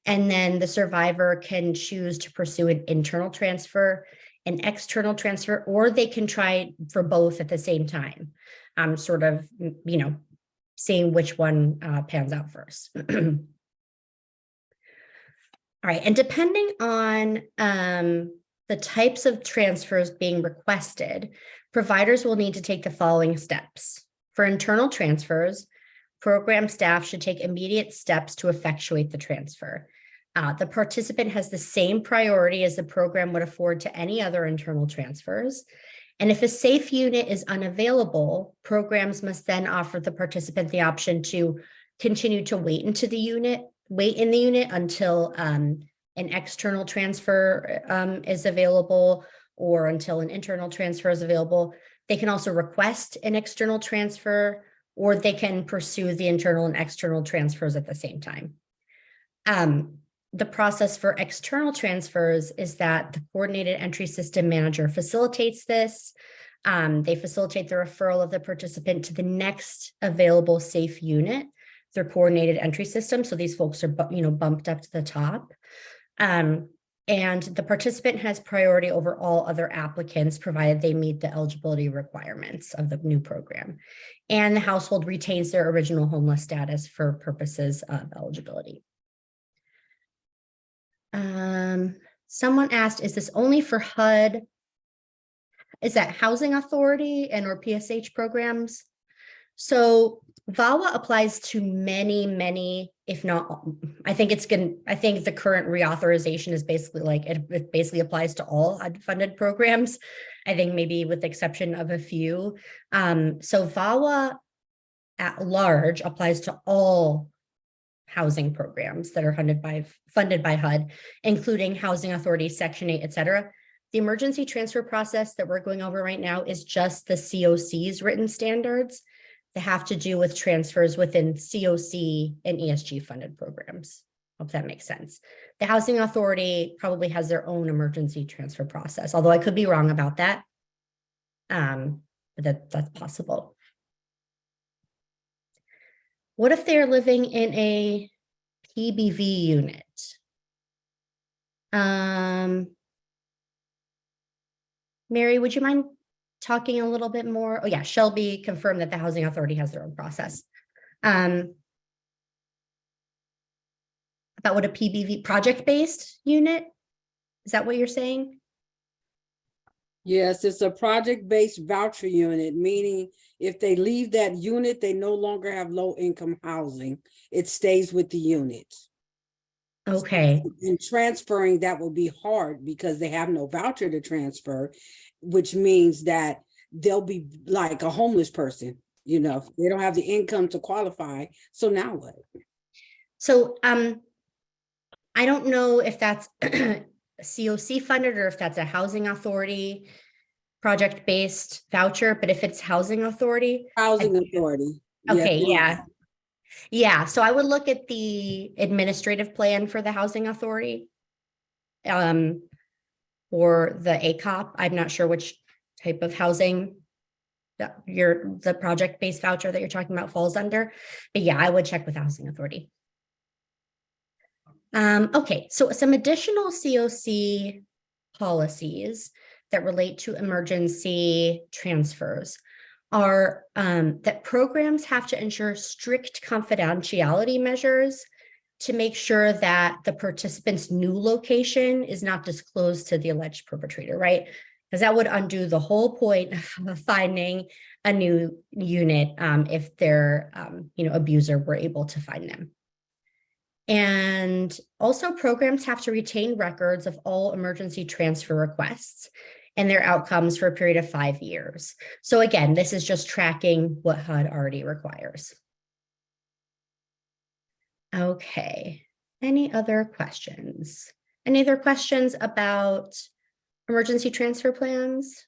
and then the survivor can choose to pursue an internal transfer, an external transfer, or they can try for both at the same time, sort of, seeing which one pans out first. All right, and depending on the types of transfers being requested, providers will need to take the following steps. For internal transfers, program staff should take immediate steps to effectuate the transfer. The participant has the same priority as the program would afford to any other internal transfers. And if a safe unit is unavailable, programs must then offer the participant the option to continue to wait in the unit until an external transfer is available, or until an internal transfer is available. They can also request an external transfer, or they can pursue the internal and external transfers at the same time. The process for external transfers is that the coordinated entry system manager facilitates this. They facilitate the referral of the participant to the next available safe unit, their coordinated entry system. So these folks are, bumped up to the top. And the participant has priority over all other applicants, provided they meet the eligibility requirements of the new program. And the household retains their original homeless status for purposes of eligibility. Someone asked, is this only for HUD? Is that Housing Authority and or PSH programs? So VAWA applies to many, if not, I think the current reauthorization is basically like, it basically applies to all HUD funded programs. I think maybe with the exception of a few. So VAWA at large applies to all housing programs that are funded by HUD, including Housing Authority, Section 8, et cetera. The emergency transfer process that we're going over right now is just the CoC's written standards that have to do with transfers within CoC and ESG funded programs. Hope that makes sense. The Housing Authority probably has their own emergency transfer process, although I could be wrong about that. But that's possible. What if they're living in a PBV unit? Mary, would you mind talking a little bit more? Oh yeah, Shelby confirmed that the Housing Authority has their own process. About what a PBV, project-based unit? Is that what you're saying? Yes, it's a project-based voucher unit, meaning if they leave that unit, they no longer have low-income housing. It stays with the unit. Okay. And transferring that will be hard because they have no voucher to transfer, which means that they'll be like a homeless person, they don't have the income to qualify. So now what? So I don't know if that's CoC funded or if that's a Housing Authority project-based voucher, but if it's Housing Authority. Housing Authority. Okay, Yes, yeah. Yeah, so I would look at the administrative plan for the housing authority. Or the ACOP. I'm not sure which type of housing that the project-based voucher that you're talking about falls under. But yeah, I would check with the housing authority. Okay, so some additional CoC policies that relate to emergency transfers are that programs have to ensure strict confidentiality measures to make sure that the participant's new location is not disclosed to the alleged perpetrator, right? Because that would undo the whole point of finding a new unit if their abuser were able to find them. And also programs have to retain records of all emergency transfer requests and their outcomes for a period of 5 years. So again, this is just tracking what HUD already requires. Okay, any other questions? Any other questions about emergency transfer plans?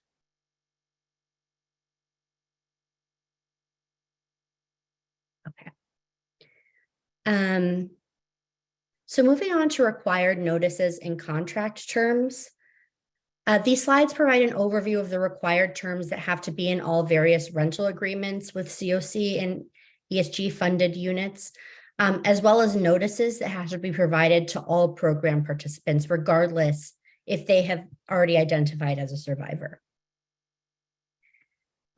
Okay. So moving on to required notices and contract terms. These slides provide an overview of the required terms that have to be in all various rental agreements with CoC and ESG funded units, as well as notices that have to be provided to all program participants, regardless if they have already identified as a survivor.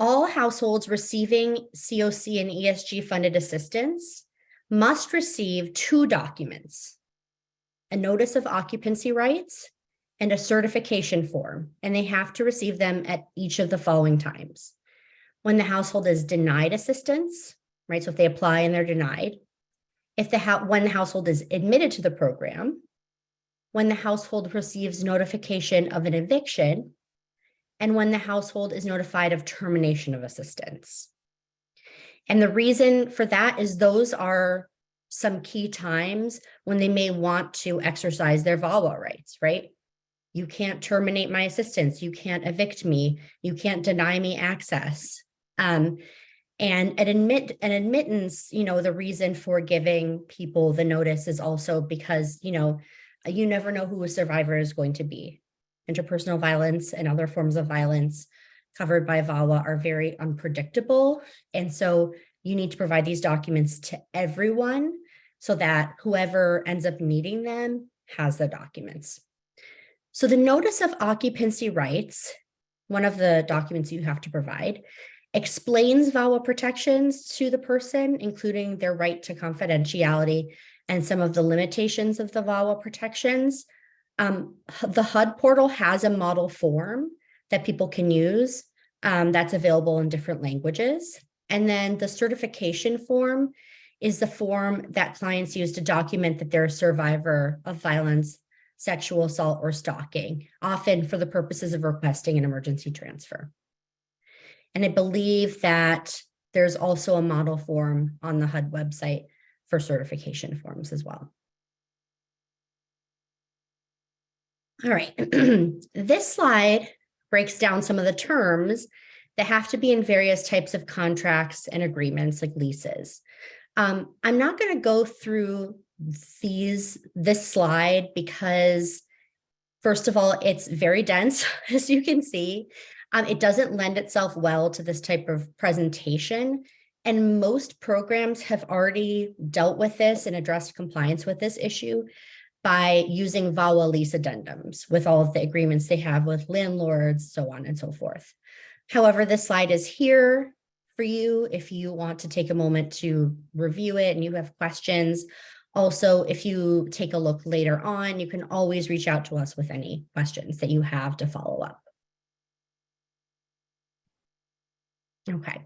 All households receiving CoC and ESG funded assistance must receive 2 documents, a notice of occupancy rights and a certification form, and they have to receive them at each of the following times. When the household is denied assistance, right? So if they apply and they're denied, when the household is admitted to the program, when the household receives notification of an eviction, and when the household is notified of termination of assistance. And the reason for that is those are some key times when they may want to exercise their VAWA rights, right? You can't terminate my assistance. You can't evict me. You can't deny me access. And an admittance, the reason for giving people the notice is also because, you never know who a survivor is going to be. Interpersonal violence and other forms of violence covered by VAWA are very unpredictable. And so you need to provide these documents to everyone so that whoever ends up needing them has the documents. So the notice of occupancy rights, one of the documents you have to provide, explains VAWA protections to the person, including their right to confidentiality and some of the limitations of the VAWA protections. The HUD portal has a model form that people can use that's available in different languages. And then the certification form is the form that clients use to document that they're a survivor of violence, sexual assault, or stalking, often for the purposes of requesting an emergency transfer. And I believe that there's also a model form on the HUD website for certification forms as well. All right, this slide breaks down some of the terms that have to be in various types of contracts and agreements like leases. I'm not going to go through this slide because, first of all, it's very dense, as you can see. It doesn't lend itself well to this type of presentation. And most programs have already dealt with this and addressed compliance with this issue by using VAWA lease addendums with all of the agreements they have with landlords, so on and so forth. However, this slide is here for you if you want to take a moment to review it and you have questions. Also, if you take a look later on, you can always reach out to us with any questions that you have to follow up. Okay,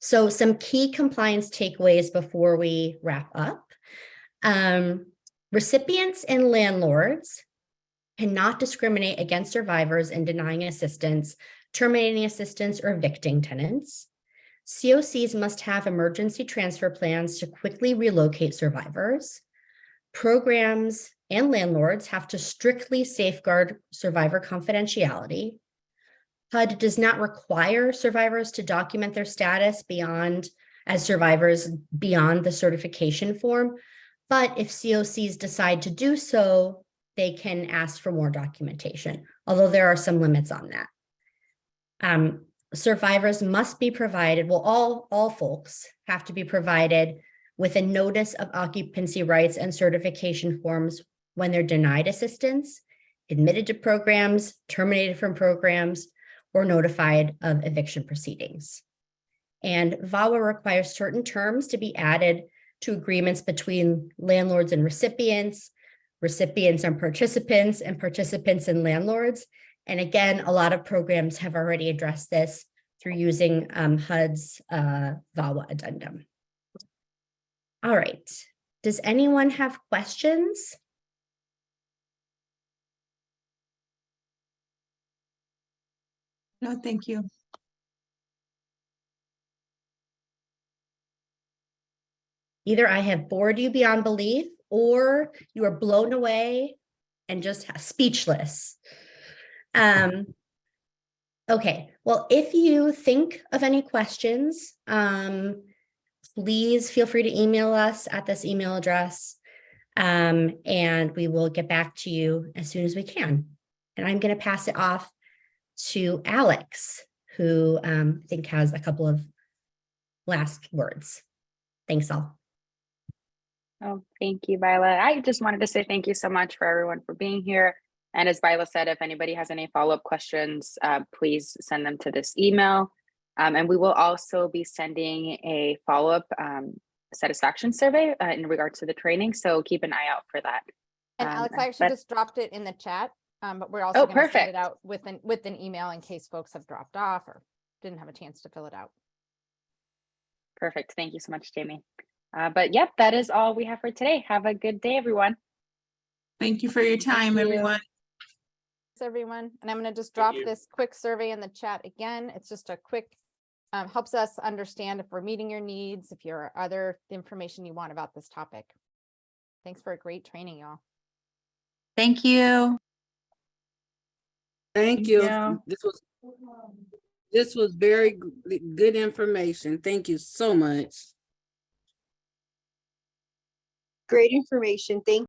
so some key compliance takeaways before we wrap up. Recipients and landlords cannot discriminate against survivors in denying assistance, terminating assistance, or evicting tenants. CoCs must have emergency transfer plans to quickly relocate survivors. Programs and landlords have to strictly safeguard survivor confidentiality. HUD does not require survivors to document their status beyond as survivors beyond the certification form. But if COCs decide to do so, they can ask for more documentation, although there are some limits on that. Survivors must be provided, well, all folks have to be provided with a notice of occupancy rights and certification forms when they're denied assistance, admitted to programs, terminated from programs, or notified of eviction proceedings. And VAWA requires certain terms to be added to agreements between landlords and recipients and participants, and participants and landlords. And again, a lot of programs have already addressed this through using HUD's VAWA addendum. All right, does anyone have questions? No, thank you. Either I have bored you beyond belief, or you are blown away and just speechless. Okay, well, if you think of any questions, please feel free to email us at this email address, and we will get back to you as soon as we can. And I'm going to pass it off to Alex, who I think has a couple of last words. Thanks all. Oh, thank you, Viola. I just wanted to say thank you so much for everyone for being here. And as Viola said, if anybody has any follow-up questions, please send them to this email. And we will also be sending a follow-up satisfaction survey in regards to the training. So keep an eye out for that. And Alex, I actually just dropped it in the chat, but we're also going to send it out with an email in case folks have dropped off or didn't have a chance to fill it out. Perfect. Thank you so much, Jamie. But yep, that is all we have for today. Have a good day, everyone. Thank you for your time, everyone. Thanks, everyone. And I'm going to just drop this quick survey in the chat again. It's just a quick, helps us understand if we're meeting your needs, if there are other information you want about this topic. Thanks for a great training, y'all. Thank you. Thank you. This was very good information. Thank you so much. Great information. Thank